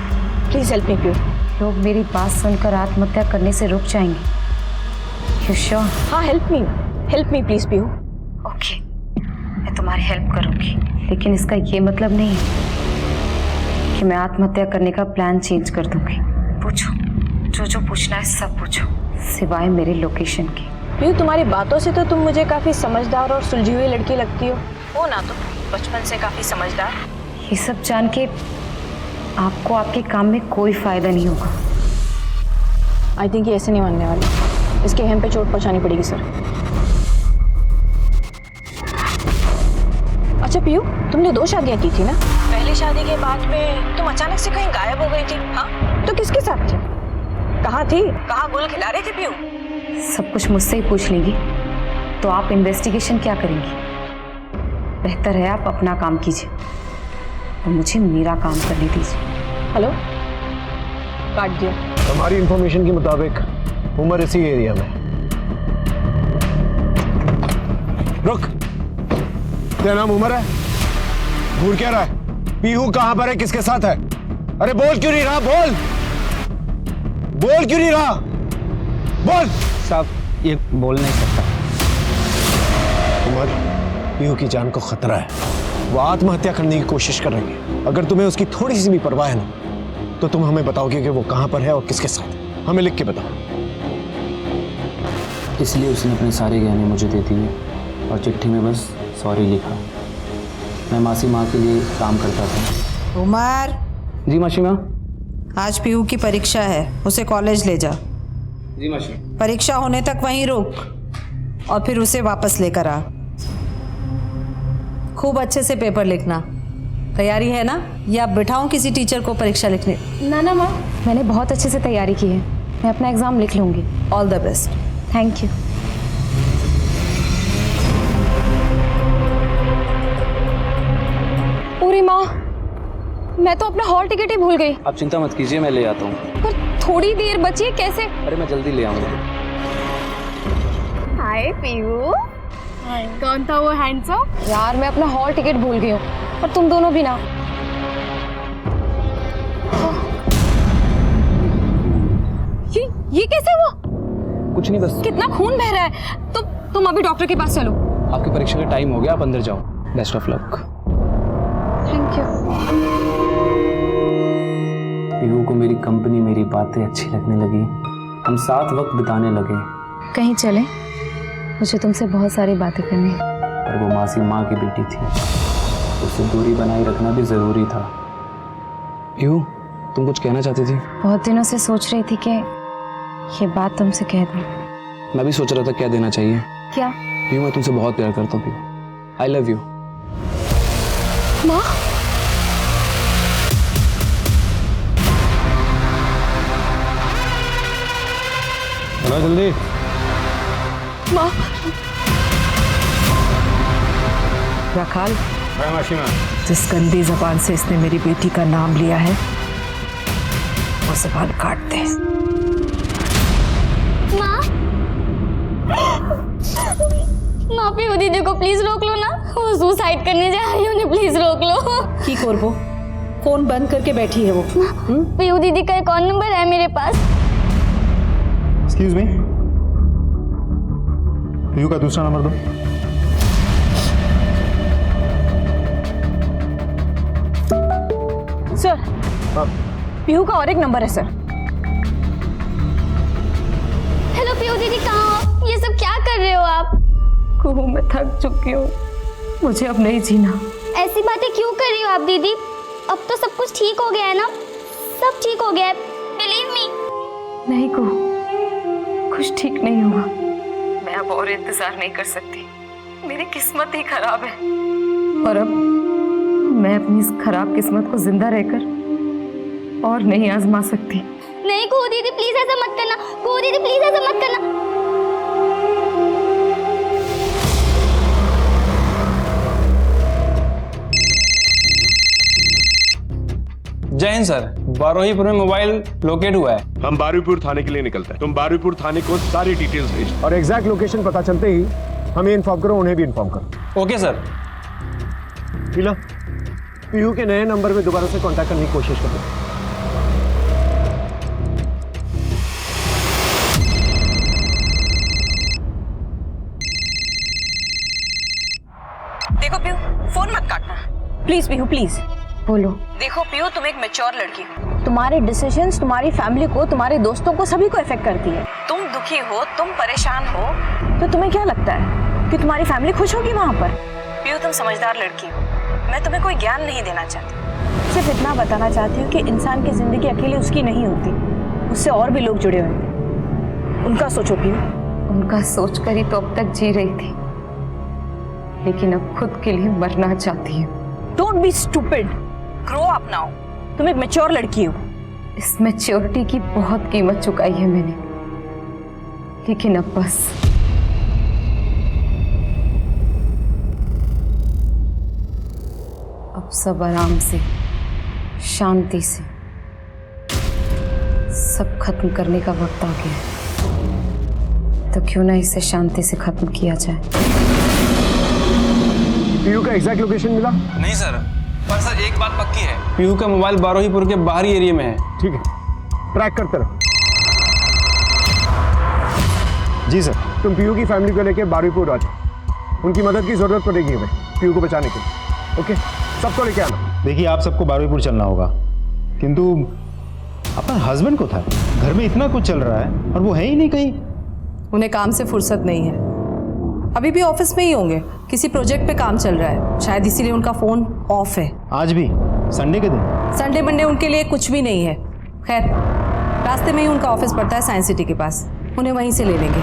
Please help me Pihu. लोग मेरी बात सुनकर आत्महत्या करने से रुक जाएंगे। You sure? हाँ, help me please Pihu. Okay, मैं तुम्हारी हेल्प करूंगी, लेकिन इसका ये मतलब नहीं है कि मैं आत्महत्या करने का प्लान चेंज कर दूंगी। पूछो, जो पूछना है सब पूछो, सिवाय मेरे लोकेशन की। पीहू, तुम्हारी बातों से तो तुम मुझे काफी समझदार और सुलझी हुई लड़की लगती हो ना? तुम बचपन से काफी समझदार। ये सब जान के आपको आपके काम में कोई फायदा नहीं होगा। आई थिंक ये ऐसे नहीं मानने वाली, इसके हम पे चोट पहुंचानी पड़ेगी सर। अच्छा पीयू, तुमने 2 शादियां की थी ना? पहली शादी के बाद में तुम अचानक से कहीं गायब हो गई थी। हाँ, तो किसके साथ थी? कहाँ थी? कहाँ गोल खिला रहे थे पीयू? सब कुछ मुझसे ही पूछ लेंगी तो आप इन्वेस्टिगेशन क्या करेंगी? बेहतर है आप अपना काम कीजिए और मुझे मेरा काम करने दीजिए। हेलो, काट दिया। हमारी इंफॉर्मेशन के मुताबिक उमर इसी एरिया में। रुक, तेरा नाम उमर है? घूर क्या रहा है? पीहू कहां पर है, किसके साथ है? अरे बोल क्यों नहीं रहा? बोल क्यों नहीं रहा? बोल। साहब ये बोल नहीं सकता। उमर, पीहू की जान को खतरा है, वो आत्महत्या करने की कोशिश कर रही है। अगर तुम्हें उसकी थोड़ी सी भी परवाह है ना, तो तुम हमें बताओगे कि वो कहां पर है और किसके साथ। हमें लिख के बताओ। इसलिए उसने अपने सारे गहने मुझे दे दिए और चिट्ठी में बस सॉरी लिखा। मैं मासी माँ के लिए काम करता था। उमर। जी मासी माँ। आज पीहू की परीक्षा है, उसे कॉलेज ले जा। जी मासी। परीक्षा होने तक वहीं रुक और फिर उसे वापस लेकर आ। खूब अच्छे से पेपर लिखना। तैयारी है ना? या बिठाऊं किसी टीचर को परीक्षा लिखने? ना माँ, मैंने बहुत अच्छे से तैयारी की है, मैं अपना एग्जाम लिख लूंगी। All the best. Thank you. पूरी माँ, मैं तो अपना हॉल टिकट ही भूल गई। आप चिंता मत कीजिए, मैं ले आता हूँ। पर थोड़ी देर बची है, कैसे? अरे मैं जल्दी ले आऊँगा। हाय पीयू। कौन था वो हैंडसम? यार मैं अपना हॉल टिकट भूल गई हूँ, और तुम दोनों भी ना। ये कैसे हुआ? कुछ नहीं, बस कितना खून बह रहा है। तुम अभी डॉक्टर के पास चलो। आपकी परीक्षा का टाइम हो गया, आप अंदर जाओ। Best of luck. Thank you. Pihu को मेरी कंपनी, मेरी बातें अच्छी लगने लगी। हम साथ वक्त बिताने लगे। कहीं चले? मुझे तुमसे बहुत सारी बातें करनी है। पर वो मासी माँ की बेटी थी, उससे दूरी बनाए रखना भी जरूरी था। पीहू, तुम कुछ कहना चाहती थी? बहुत दिनों से सोच रही थी कि ये बात तुमसे कह दूं। मैं भी सोच रहा था क्या देना चाहिए। क्या? पीहू, मैं तुमसे बहुत प्यार करता हूँ पीहू। I love you. माँ, चलो जल्दी। माँ। रखाल, मासी माँ। जिस गंदी जबान से इसने मेरी बेटी का नाम लिया है, वो जबान काट दे। माँ पीयू दीदी को प्लीज रोक लो ना, वो सुसाइड करने जा रही है, उन्हें प्लीज रोक लो। की करबो? फोन बंद करके बैठी है वो। पीयू दीदी का एक और नंबर है मेरे पास। एक्सक्यूज मी, पीयू का दूसरा नंबर दो। सर, पीहू का और एक नंबर है सर। हेलो पीयू दीदी, कहाँ हो? ये सब क्या कर रहे हो आप? कुहू, मैं थक चुकी हूँ, मुझे अब नहीं जीना। ऐसी बातें क्यों कर रही हो आप दीदी? अब तो सब कुछ ठीक हो गया है ना? सब ठीक हो गया है, बिलीव मी। नहीं कुहू, कुछ ठीक नहीं हुआ। मैं अब और इंतजार नहीं कर सकती, मेरी किस्मत ही खराब है। और अब मैं अपनी इस खराब किस्मत को जिंदा रहकर और नहीं आजमा सकती। नहीं कुहू दीदी, प्लीज ऐसा मत करना। कुहू दीदी, प्लीज ऐसा मत करना। जय हिंद सर, बारोहीपुर में मोबाइल लोकेट हुआ है। हम बारुईपुर थाने के लिए निकलते हैं। तुम बारुईपुर थाने को सारी डिटेल्स भेजो और एग्जैक्ट लोकेशन पता चलते ही हमें इन्फॉर्म करो, उन्हें भी इन्फॉर्म करो। Okay sir. शीला, पीहू के नए नंबर में दोबारा से कांटेक्ट करने की कोशिश करो। देखो पीहू, फोन मत काटना प्लीज। पीहू प्लीज। बोलो। देखो पीहू, तुम एक मैच्योर लड़की हो। तुम्हारे डिसीजंस तुम्हारी फैमिली को, तुम्हारे दोस्तों को, सभी को इफेक्ट करती है। तुम दुखी हो, तुम परेशान हो, तो तुम्हें क्या लगता है कि तुम्हारी फैमिली खुश होगी वहां पर? पीहू, तुम समझदार लड़की हो, मैं तुम्हें कोई ज्ञान नहीं देना चाहती, सिर्फ इतना बताना चाहती हूँ कि इंसान की जिंदगी अकेली उसकी नहीं होती, उससे और भी लोग जुड़े हुए हैं। उनका सोचो पीहू। उनका सोचकर ही तो अब तक जी रही थी, लेकिन अब खुद के लिए मरना चाहती हूँ। Don't be stupid, grow up now. तुम एक मैच्योर लड़की हो। इस मैच्योरिटी की बहुत कीमत चुकाई है मैंने, लेकिन अब बस। अब सब आराम से, शांति से सब खत्म करने का वक्त आ गया है, तो क्यों ना इसे शांति से खत्म किया जाए। पीयू का एग्जैक्ट लोकेशन मिला? नहीं सर, पर सर एक बात पक्की है, पीहू का मोबाइल बारोहीपुर के बाहरी एरिया में है। ठीक है, ट्रैक करते रहो। जी सर। तुम पीयू की फैमिली को लेकर बारुईपुर आ जाओ, उनकी मदद की जरूरत पड़ेगी हमें पीयू को बचाने के लिए। ओके, सबको लेके आना। देखिए, आप सबको बारुईपुर चलना होगा, किंतु अपना हस्बैंड को था, घर में इतना कुछ चल रहा है और वो है ही नहीं कहीं। उन्हें काम से फुर्सत नहीं है, अभी भी ऑफिस में ही होंगे, किसी प्रोजेक्ट पे काम चल रहा है, शायद इसीलिए उनका फोन ऑफ है। आज भी संडे के दिन? संडे मंडे उनके लिए कुछ भी नहीं है। खैर, रास्ते में ही उनका ऑफिस पड़ता है साइंस सिटी के पास, उन्हें वहीं से ले लेंगे।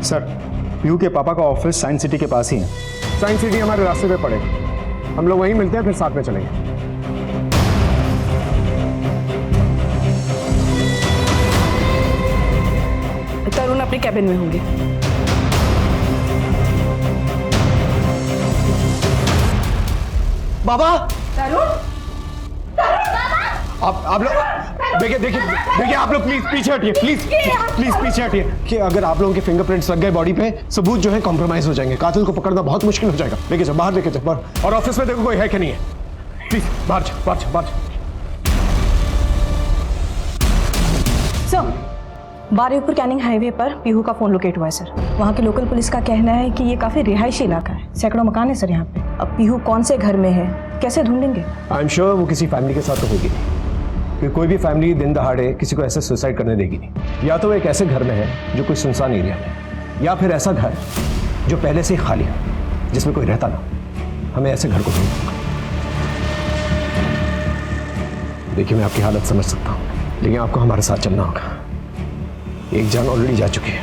सर, पीयू के पापा का ऑफिस साइंस सिटी के पास ही है। साइंस सिटी हमारे रास्ते पे पड़ेगा, हम लोग वहीं मिलते हैं, फिर साथ में चलेंगे। तरुण अपने कैबिन में होंगे। बाबा! तरुण! आप लोग देखिए आप लोग प्लीज पीछे हटिए, प्लीज पीछे हटिए। कि अगर आप लोगों के फिंगरप्रिंट्स लग गए बॉडी पे, सबूत जो है कॉम्प्रोमाइज हो जाएंगे, कातिल को पकड़ना बहुत मुश्किल हो जाएगा। लेके जाओ, बाहर लेके जाओ, और ऑफिस में देखो कोई है कि नहीं है। प्लीज बाहर जाओ। सर, बारुईपुर कैनिंग हाईवे पर पीहू का फोन लोकेट हुआ है सर। वहाँ के लोकल पुलिस का कहना है कि ये काफी रिहायशी इलाका है, सैकड़ों मकान है सर यहाँ पे। अब पीहू कौन से घर में है, कैसे ढूंढेंगे? आई एम श्योर वो किसी फैमिली के साथ तो होगी नहीं, क्योंकि कोई भी फैमिली दिन दहाड़े किसी को ऐसे सुसाइड करने देगी नहीं। या तो वो एक ऐसे घर में है जो कोई सुनसान एरिया में, या फिर ऐसा घर जो पहले से ही खाली है, जिसमें कोई रहता ना। हमें ऐसे घर को ढूंढना। देखिए, मैं आपकी हालत समझ सकता हूँ, लेकिन आपको हमारे साथ चलना होगा। एक जान ऑलरेडी जा चुकी है,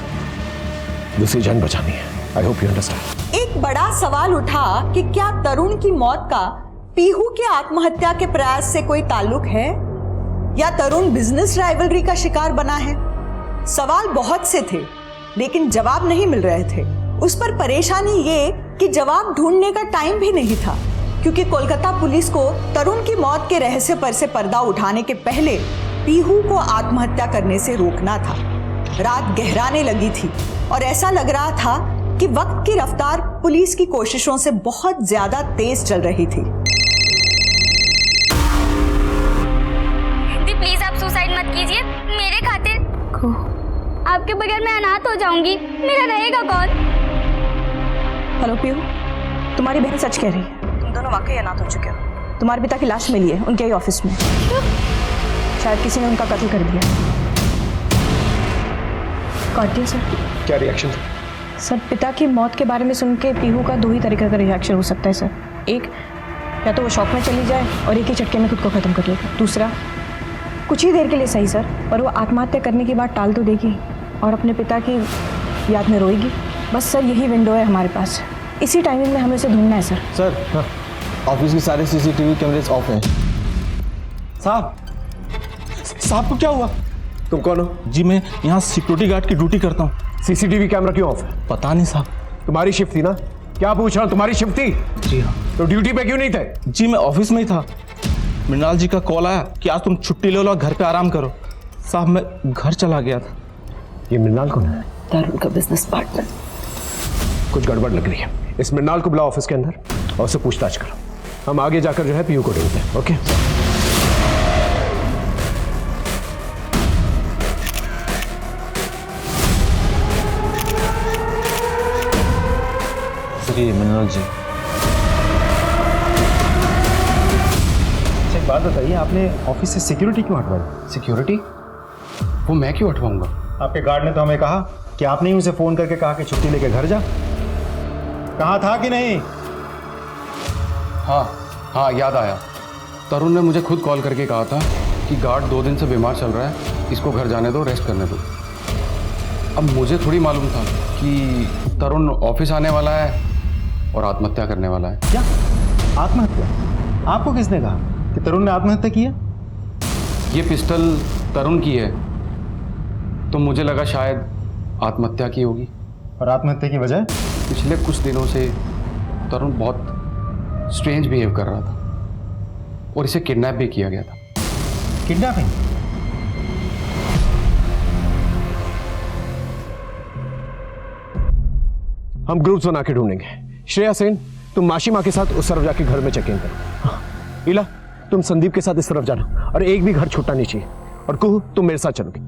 दूसरी जान बचानी है। I hope you understand. एक बड़ा सवाल उठा कि क्या तरुण की मौत का पीहू के आत्महत्या के प्रयास से कोई ताल्लुक है, या तरुण बिजनेस राइवलरी का शिकार बना है। सवाल बहुत से थे, लेकिन जवाब नहीं मिल रहे थे। उस पर परेशानी ये कि जवाब ढूंढने का टाइम भी नहीं था, क्योंकि कोलकाता पुलिस को तरुण की मौत के रहस्य पर से पर्दा उठाने के पहले पीहू को आत्महत्या करने से रोकना था। रात गहराने लगी थी और ऐसा लग रहा था कि वक्त की रफ्तार पुलिस की कोशिशों से बहुत ज्यादा तेज चल रही थी। प्लीज आप सुसाइड मत कीजिए मेरे खातिर। आपके बगैर मैं अनाथ हो जाऊंगी, मेरा रहेगा कौन? हेलो पीहू, तुम्हारी बहन सच कह रही है, तुम दोनों वाकई अनाथ हो चुके हो। तुम्हारे पिता की लाश मिली है उनके ही ऑफिस में, शायद किसी ने उनका कत्ल कर दिया। काट दिया सर। क्या रिएक्शन था? सर, पिता की मौत के बारे में सुन के पीहू का दो ही तरीके का रिएक्शन हो सकता है सर। एक, या तो वो शॉक में चली जाए और एक ही झटके में खुद को खत्म कर लेगा। दूसरा, कुछ ही देर के लिए सही सर, पर वो आत्महत्या करने की बात टाल तो देगी और अपने पिता की याद में रोएगी। बस सर, यही विंडो है हमारे पास, इसी टाइमिंग में हमें उसे ढूंढना है सर। सर, ऑफिस के सारे सीसीटीवी कैमरेज ऑफ हैं। साहब को क्या हुआ? तुम कौन हो? जी, मैं यहाँ सिक्योरिटी गार्ड की ड्यूटी करता हूँ। सीसीटीवी कैमरा क्यों ऑफ है? पता नहीं साहब। तुम्हारी शिफ्ट थी ना? क्या पूछ रहा हूँ, तुम्हारी शिफ्ट थी? जी हाँ। तो ड्यूटी पे क्यों नहीं थे? जी, मैं ऑफिस में ही था। मृणाल जी का कॉल आया कि आज तुम छुट्टी ले लो और घर पे आराम करो। साहब, मैं घर चला गया था। ये मृणाल कौन है? तरुण का बिजनेस पार्टनर। कुछ गड़बड़ लग रही है, इस मृणाल को बुलाओ ऑफिस के अंदर और उससे पूछताछ करो। हम आगे जाकर जो है पीयू को ढूंढते हैं। ओके? सर, ये मृणाल जी। एक बात बताइए, आपने ऑफिस से सिक्योरिटी क्यों हटवाई? सिक्योरिटी? वो मैं क्यों हटवाऊंगा? आपके गार्ड ने तो हमें कहा कि आपने ही उसे फोन करके कहा कि छुट्टी लेके घर जा। कहा था कि नहीं? हाँ, याद आया। तरुण ने मुझे खुद कॉल करके कहा था कि गार्ड 2 दिन से बीमार चल रहा है, इसको घर जाने दो, रेस्ट करने दो। अब मुझे थोड़ी मालूम था कि तरुण ऑफिस आने वाला है और आत्महत्या करने वाला है। क्या आत्महत्या? आपको किसने कहा कि तरुण ने आत्महत्या की है? ये पिस्टल तरुण की है, तो मुझे लगा शायद आत्महत्या की होगी। और आत्महत्या की वजह? पिछले कुछ दिनों से तरुण बहुत स्ट्रेंज बिहेव कर रहा था और इसे किडनैप भी किया गया था। किडनैपिंग? हम ग्रुप्स बना के ढूंढेंगे। श्रेया सेन, तुम माशी माँ के साथ उस तरफ जाके घर में चेक इन करो। इला, तुम संदीप के साथ इस तरफ जाना और एक भी घर छूटना नहीं चाहिए। और कुहू, तुम मेरे साथ चलोगे।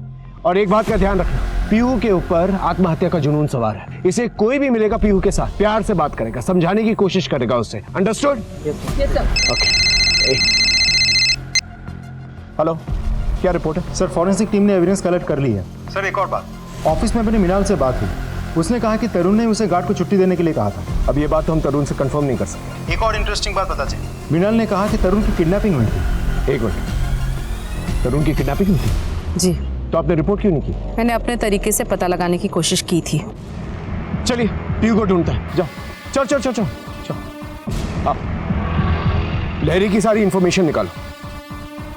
और एक बात का ध्यान रखना, पीहू के ऊपर आत्महत्या का जुनून सवार है। इसे कोई भी मिलेगा पीहू के साथ प्यार से बात करेगा, समझाने की कोशिश करेगा उससे। Understood? Yes sir. Okay. Hello, क्या रिपोर्ट है? सर, फॉरेंसिक टीम ने एविडेंस कलेक्ट कर ली है। सर, एक और बात, ऑफिस में अपने मृणाल से बात हुई। उसने कहा कि तरुण ने उसे गार्ड को छुट्टी देने के लिए कहा था। अब ये बात तो हम तरुण से कंफर्म नहीं कर सकते। एक और इंटरेस्टिंग बात पता चली, मृणाल ने कहा कि तरुण की किडनैपिंग हुई थी। एक मिनट, तरुण की किडनैपिंग हुई थी? जी। तो आपने रिपोर्ट क्यों नहीं की? मैंने अपने तरीके से पता लगाने की कोशिश की थी। चलिए, पीहू को ढूंढता है। जाओ, चल चल चल चल चल। आप लहरी की सारी इंफॉर्मेशन निकालो।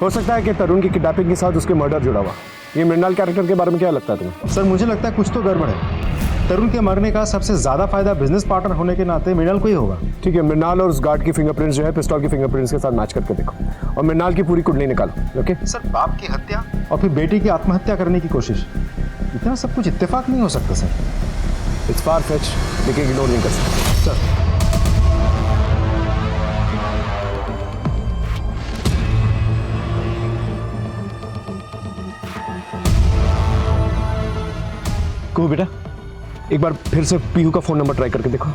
हो सकता है कि तरुण की किडनैपिंग के साथ उसके मर्डर जुड़ा हुआ। ये मृणाल कैरेक्टर के बारे में क्या लगता है तुम्हें? सर, मुझे लगता है कुछ तो गड़बड़ है। तरुण के मरने का सबसे ज्यादा फायदा बिजनेस पार्टनर होने के नाते मृणाल को ही होगा। ठीक है, मृणाल और उस गार्ड की फिंगरप्रिंट्स जो है पिस्तौल की फिंगरप्रिंट्स के साथ मैच करके देखो और मृणाल की पूरी कुंडली निकालो। ओके सर, बाप की हत्या और फिर बेटी की आत्महत्या करने की कोशिश, इतना सब कुछ इत्तेफाक नहीं हो सकता सर। इट्स फार फेच, लेकिन इग्नोर नहीं कर सकते सर। को बेटा, एक बार फिर से पीहू का फोन नंबर ट्राई करके देखो।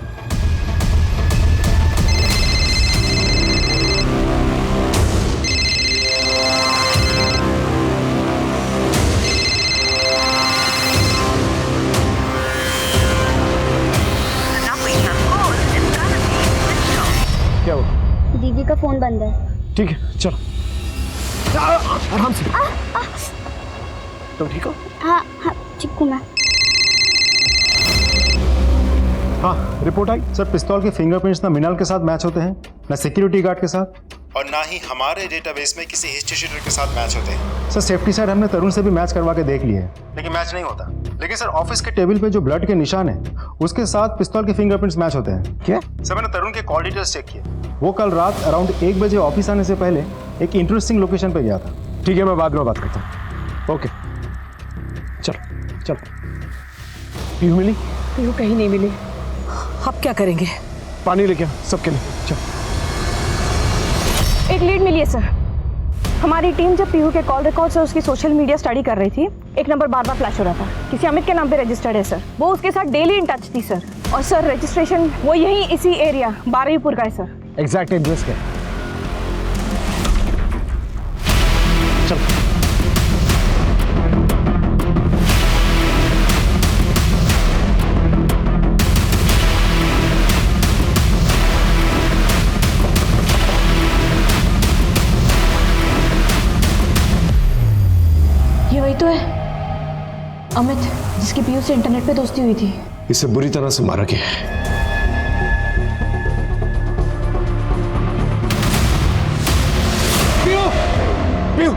क्या हुआ? दीदी का फोन बंद है। ठीक है, चलो आराम से। तुम ठीक हो? हाँ हाँ ठीक हूँ मैं। हाँ, रिपोर्ट आई सर। पिस्तौल के फिंगरप्रिंट्स ना मृणाल के साथ मैच होते हैं, ना सिक्योरिटी गार्ड के साथ, और ना ही हमारे डेटाबेस में किसी हिस्ट्री शीटर के साथ मैच होते हैं। सर, सेफ्टी साइड हमने तरुण से भी मैच करवा के देख लिए हैं, लेकिन मैच नहीं होता। लेकिन सर, ऑफिस के टेबल पे जो ब्लड के निशान है उसके साथ पिस्तौल के फिंगरप्रिंट्स मैच होते हैं। क्या? सर, मैंने तरुण के कॉल डिटेल्स चेक किए। वो कल रात अराउंड 1 बजे ऑफिस आने से पहले एक इंटरेस्टिंग लोकेशन पे गया था। ठीक है, मैं बाद में बात करता हूँ। ओके, चलो चलो। पीहू मिली? पीहू कहीं नहीं मिली। अब क्या करेंगे? पानी लेके आ सबके लिए। चल। एक लीड मिली है सर। हमारी टीम जब पीहू के कॉल रिकॉर्ड्स और उसकी सोशल मीडिया स्टडी कर रही थी, एक नंबर बार बार फ्लैश हो रहा था। किसी अमित के नाम पे रजिस्टर्ड है सर। वो उसके साथ डेली इन टच थी सर। और सर, रजिस्ट्रेशन वो यही इसी एरिया 12वीपुर का है सर। एग्जैक्ट एड्रेस क्या? चल। ये वही तो है अमित, जिसकी पीयू से इंटरनेट पे दोस्ती हुई थी। इसे बुरी तरह से मारा गया है। पीहू, पीहू,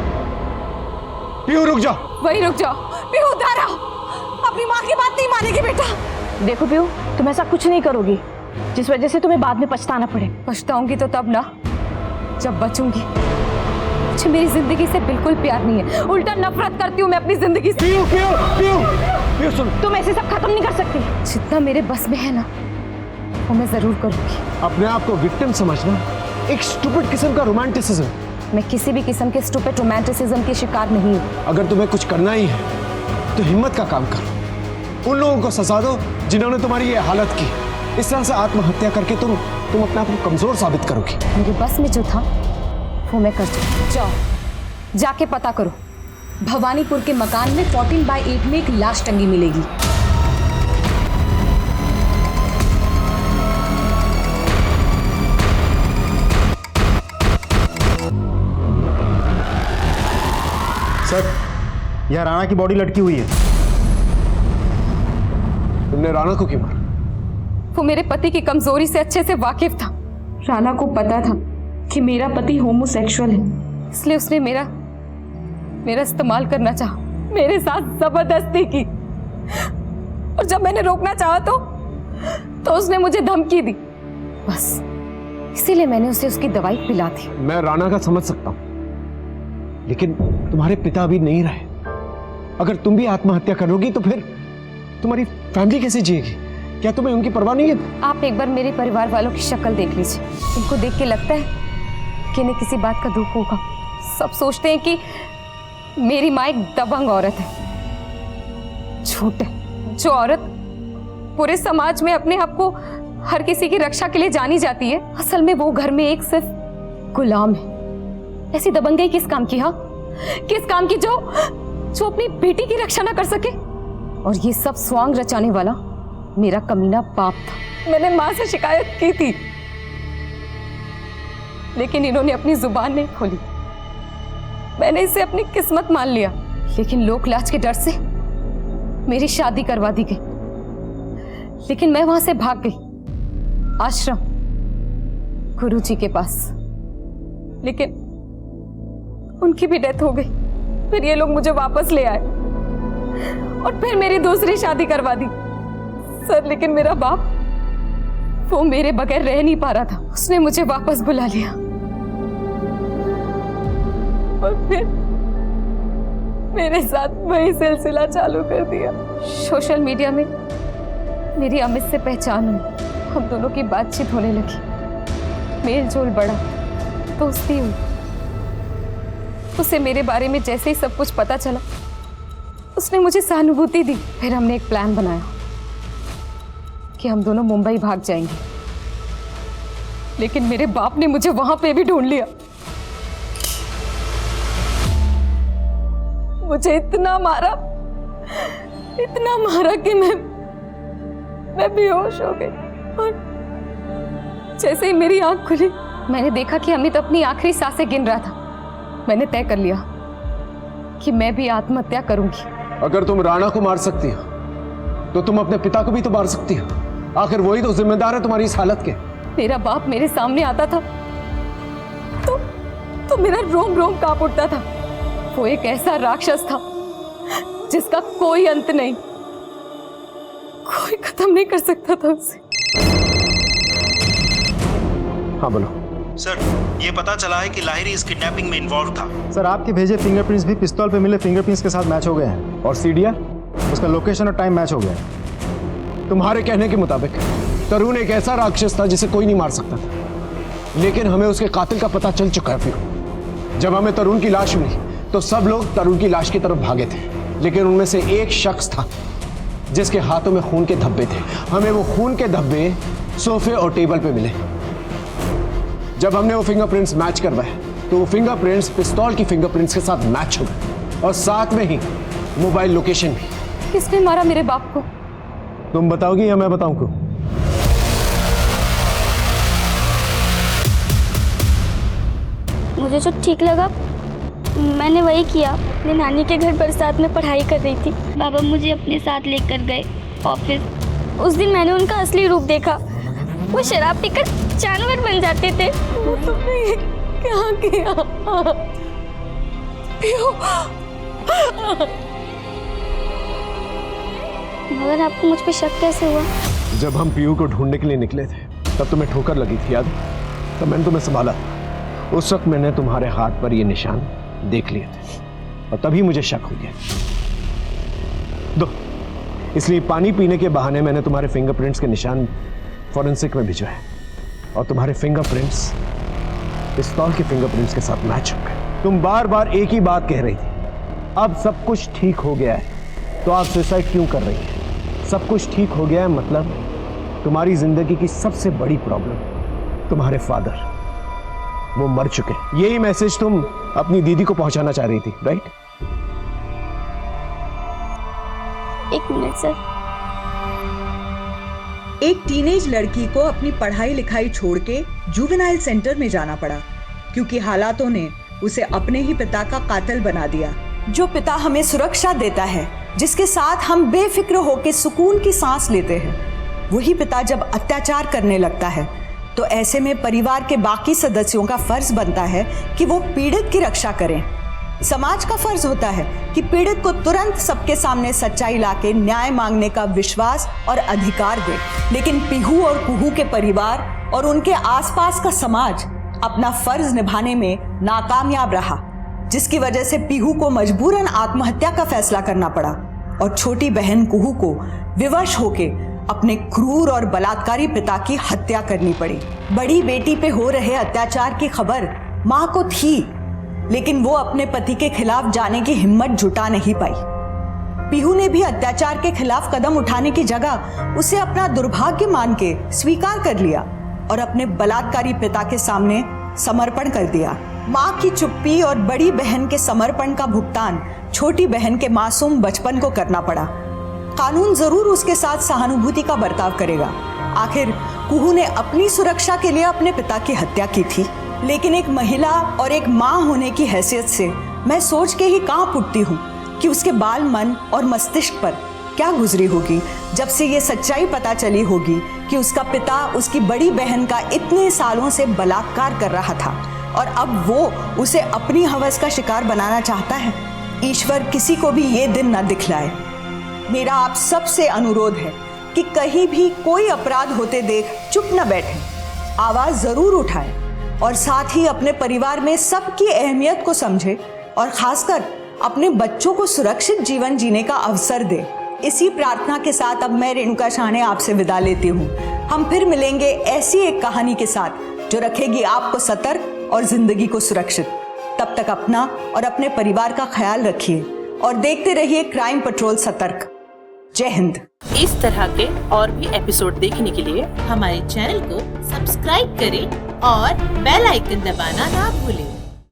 पीहू रुक जा। वही रुक जाओ। पीहू दारा, अपनी माँ की बात नहीं मानेगी बेटा। देखो पीहू, तुम ऐसा कुछ नहीं करोगी जिस वजह से तुम्हें बाद में पछताना पड़े। पछताऊंगी तो तब ना, जब बचूंगी। मुझे मेरी जिंदगी से बिल्कुल प्यार नहीं है, उल्टा नफरत करती हूँ मैं अपनी जिंदगी से। पीहू, पीहू, पीहू, पीहू सुन। तुम ऐसे सब खत्म नहीं कर सकती। जितना मेरे बस में है ना, वो मैं जरूर करूंगी। अपने आप को विक्टिम समझना एक स्टूपिड किस्म का रोमांटिसिज्म। मैं किसी भी किस्म के स्टूपिड रोमांटिसिज्म की शिकार नहीं हूँ। अगर तुम्हें कुछ करना ही है तो हिम्मत का काम करो। उन लोगों को सजा दो जिन्होंने तुम्हारी ये हालत की। इस तरह से आत्महत्या करके तुम अपने आप को कमजोर साबित करोगी। मेरे बस में जो था वो मैं कर चुकी। जाओ, जाके पता करो। भवानीपुर के मकान में 14/8 में एक लाश टंगी मिलेगी। सर, यह राणा की बॉडी लटकी हुई है। तुमने राणा को क्यों मारा? वो मेरे पति की कमजोरी से अच्छे से वाकिफ था। राणा को पता था कि मेरा पति होमोसेक्सुअल है, इसलिए उसने मेरा इस्तेमाल करना चाहा, मेरे साथ जबरदस्ती की। और जब मैंने रोकना चाहा तो उसने मुझे धमकी दी। बस इसीलिए मैंने उसे उसकी दवाई पिला दी। मैं राणा का समझ सकता हूं, लेकिन तुम्हारे पिता अभी नहीं रहे। अगर तुम भी आत्महत्या करोगी तो फिर तुम्हारी फैमिली कैसे जिएगी? क्या तुम्हें उनकी परवाह नहीं है? आप एक बार मेरे परिवार वालों की शक्ल देख लीजिए। इनको देख के लगता है कि इन्हें किसी बात का दुख होगा। सब सोचते हैं कि मेरी माँ एक दबंग औरत है। झूठ है। जो औरत पूरे समाज में अपने आप को हर किसी की रक्षा के लिए जानी जाती है, असल में वो घर में एक सिर्फ गुलाम है। ऐसी दबंगई किस काम की? हाँ, किस काम की जो अपनी बेटी की रक्षा ना कर सके? और ये सब स्वांग रचाने वाला मेरा कमीना बाप था। मैंने माँ से शिकायत की थी, लेकिन इन्होंने अपनी जुबान नहीं खोली। मैंने इसे अपनी किस्मत मान लिया, लेकिन लोक लाज के डर से मेरी शादी करवा दी गई। लेकिन मैं वहां से भाग गई आश्रम, गुरुजी के पास, लेकिन उनकी भी डेथ हो गई। फिर ये लोग मुझे वापस ले आए और फिर मेरी दूसरी शादी करवा दी। सर, लेकिन मेरा बाप वो मेरे बगैर रह नहीं पा रहा था। उसने मुझे वापस बुला लिया और फिर मेरे साथ वही सिलसिला चालू कर दिया। सोशल मीडिया में मेरी अमित से पहचान हुई, हम दोनों की बातचीत होने लगी, मेल जोल बढ़ा, दोस्ती हुई। उसे मेरे बारे में जैसे ही सब कुछ पता चला, उसने मुझे सहानुभूति दी। फिर हमने एक प्लान बनाया कि हम दोनों मुंबई भाग जाएंगे, लेकिन मेरे बाप ने मुझे वहां पे भी ढूंढ लिया। मुझे इतना मारा कि मैं बेहोश हो गई। और जैसे ही मेरी आंख खुली, मैंने देखा कि अमित अपनी आखिरी सांसें गिन रहा था। मैंने तय कर लिया कि मैं भी आत्महत्या करूंगी। अगर तुम राणा को मार सकती हो तो तुम अपने पिता को भी तो मार सकती हो। आखिर वही तो जिम्मेदार है तुम्हारी इस हालत के। मेरा बाप मेरे सामने आता था तो मेरा रोम रोम कांप उठता था। वो एक ऐसा राक्षस था जिसका कोई अंत नहीं, कोई खत्म नहीं कर सकता था उसे। हाँ बोलो। सर, ये पता चला है कि लाहिरी इस किडनैपिंग में इन्वॉल्व था। सर, आपके भेजे फिंगरप्रिंट्स भी पिस्तौल पे मिले फिंगरप्रिंट्स के साथ मैच हो गए हैं। और सीडिया, उसका लोकेशन और टाइम मैच हो गया है। तुम्हारे कहने के मुताबिक तरुण एक ऐसा राक्षस था जिसे कोई नहीं मार सकता था, लेकिन हमें उसके कातिल का पता चल चुका है। फिर जब हमें तरुण की लाश मिली तो सब लोग तरुण की लाश की तरफ भागे थे, लेकिन उनमें से एक शख्स था जिसके हाथों में खून के धब्बे थे। हमें वो खून के धब्बे सोफे और टेबल पे मिले। जब हमने वो फिंगरप्रिंट्स मैच करवाए तो वो फिंगरप्रिंट्स पिस्तौल की फिंगरप्रिंट्स के साथ मैच हो गए, और साथ में ही मोबाइल लोकेशन भी। किसने मारा मेरे बाप को? तुम बताओगी या मैं बताऊं? क्यों? मुझे जो ठीक लगा मैंने वही किया। अपने नानी के घर बरसात में पढ़ाई कर रही थी। बाबा मुझे अपने साथ लेकर गए ऑफिस। उस दिन मैंने उनका असली रूप देखा। वो शराब पीकर जानवर बन जाते थे। तुमने ये क्या किया? मगर आपको मुझ पे शक कैसे हुआ? जब हम पीयू को ढूंढने के लिए निकले थे तब तुम्हें ठोकर लगी थी, याद? तब मैंने तुम्हें संभाला। उस वक्त मैंने तुम्हारे हाथ पर ये निशान देख लिए थे और तभी मुझे शक हो गया। दो, इसलिए पानी पीने के बहाने मैंने तुम्हारे फिंगरप्रिंट्स के निशान फॉरेंसिक में भिजवाए और तुम्हारे फिंगरप्रिंट्स पिस्तौल के फिंगरप्रिंट्स के साथ मैच हो गए। तुम बार बार एक ही बात कह रही थी, अब सब कुछ ठीक हो गया है तो आप सुसाइड क्यों कर रही हैं? सब कुछ ठीक हो गया है मतलब तुम्हारी जिंदगी की सबसे बड़ी प्रॉब्लम तुम्हारे फादर, वो मर चुके। यही मैसेज तुम अपनी दीदी को पहुंचाना चाह रही थी, राइट? एक मिनट सर। एक टीनेज लड़की को अपनी पढ़ाई लिखाई छोड़ के जुवेनाइल सेंटर में जाना पड़ा क्योंकि हालातों ने उसे अपने ही पिता का कातिल बना दिया। जो पिता हमें सुरक्षा देता है, जिसके साथ हम बेफिक्र होकर सुकून की सांस लेते हैं, वही पिता जब अत्याचार करने लगता है तो ऐसे में परिवार के बाकी सदस्यों का फर्ज बनता है कि वो पीड़ित की रक्षा करें। समाज का फर्ज होता है कि पीड़ित को तुरंत सबके सामने सच्चाई लाके न्याय मांगने का विश्वास और अधिकार दे। लेकिन पीहू और कुहू के परिवार और उनके आसपास का समाज अपना फर्ज निभाने में नाकामयाब रहा, जिसकी वजह से पीहू को मजबूरन आत्महत्या का फैसला करना पड़ा और छोटी बहन कुहू को विवश होके अपने क्रूर और बलात्कारी पिता की हत्या करनी पड़ी। बड़ी बेटी पे हो रहे अत्याचार की खबर माँ को थी, लेकिन वो अपने पति के खिलाफ जाने की हिम्मत जुटा नहीं पाई। पीहू ने भी अत्याचार के खिलाफ कदम उठाने की जगह उसे अपना दुर्भाग्य मान के स्वीकार कर लिया और अपने बलात्कारी पिता के सामने समर्पण कर दिया। माँ की चुप्पी और बड़ी बहन के समर्पण का भुगतान छोटी बहन के मासूम बचपन को करना पड़ा। कानून जरूर उसके साथ सहानुभूति का बर्ताव करेगा। आखिर कुहू ने अपनी सुरक्षा के लिए अपने पिता की हत्या की थी, लेकिन एक महिला और एक माँ होने की हैसियत से मैं सोच के ही कांप उठती हूँ कि उसके बाल मन और मस्तिष्क पर क्या गुजरी होगी जब से ये सच्चाई पता चली होगी कि उसका पिता उसकी बड़ी बहन का इतने सालों से बलात्कार कर रहा था और अब वो उसे अपनी हवस का शिकार बनाना चाहता है। ईश्वर किसी को भी ये दिन न दिखलाए। मेरा आप सबसे अनुरोध है कि कहीं भी कोई अपराध होते देख चुप न बैठें, आवाज जरूर उठाएं और साथ ही अपने परिवार में सबकी अहमियत को समझें और खासकर अपने बच्चों को सुरक्षित जीवन जीने का अवसर दें। इसी प्रार्थना के साथ अब मैं रेणुका शाहने आपसे विदा लेती हूँ। हम फिर मिलेंगे ऐसी एक कहानी के साथ जो रखेगी आपको सतर्क और जिंदगी को सुरक्षित। तब तक अपना और अपने परिवार का ख्याल रखिए और देखते रहिए क्राइम पेट्रोल सतर्क। जय हिंद। इस तरह के और भी एपिसोड देखने के लिए हमारे चैनल को सब्सक्राइब करें और बेल आइकन दबाना ना भूलें।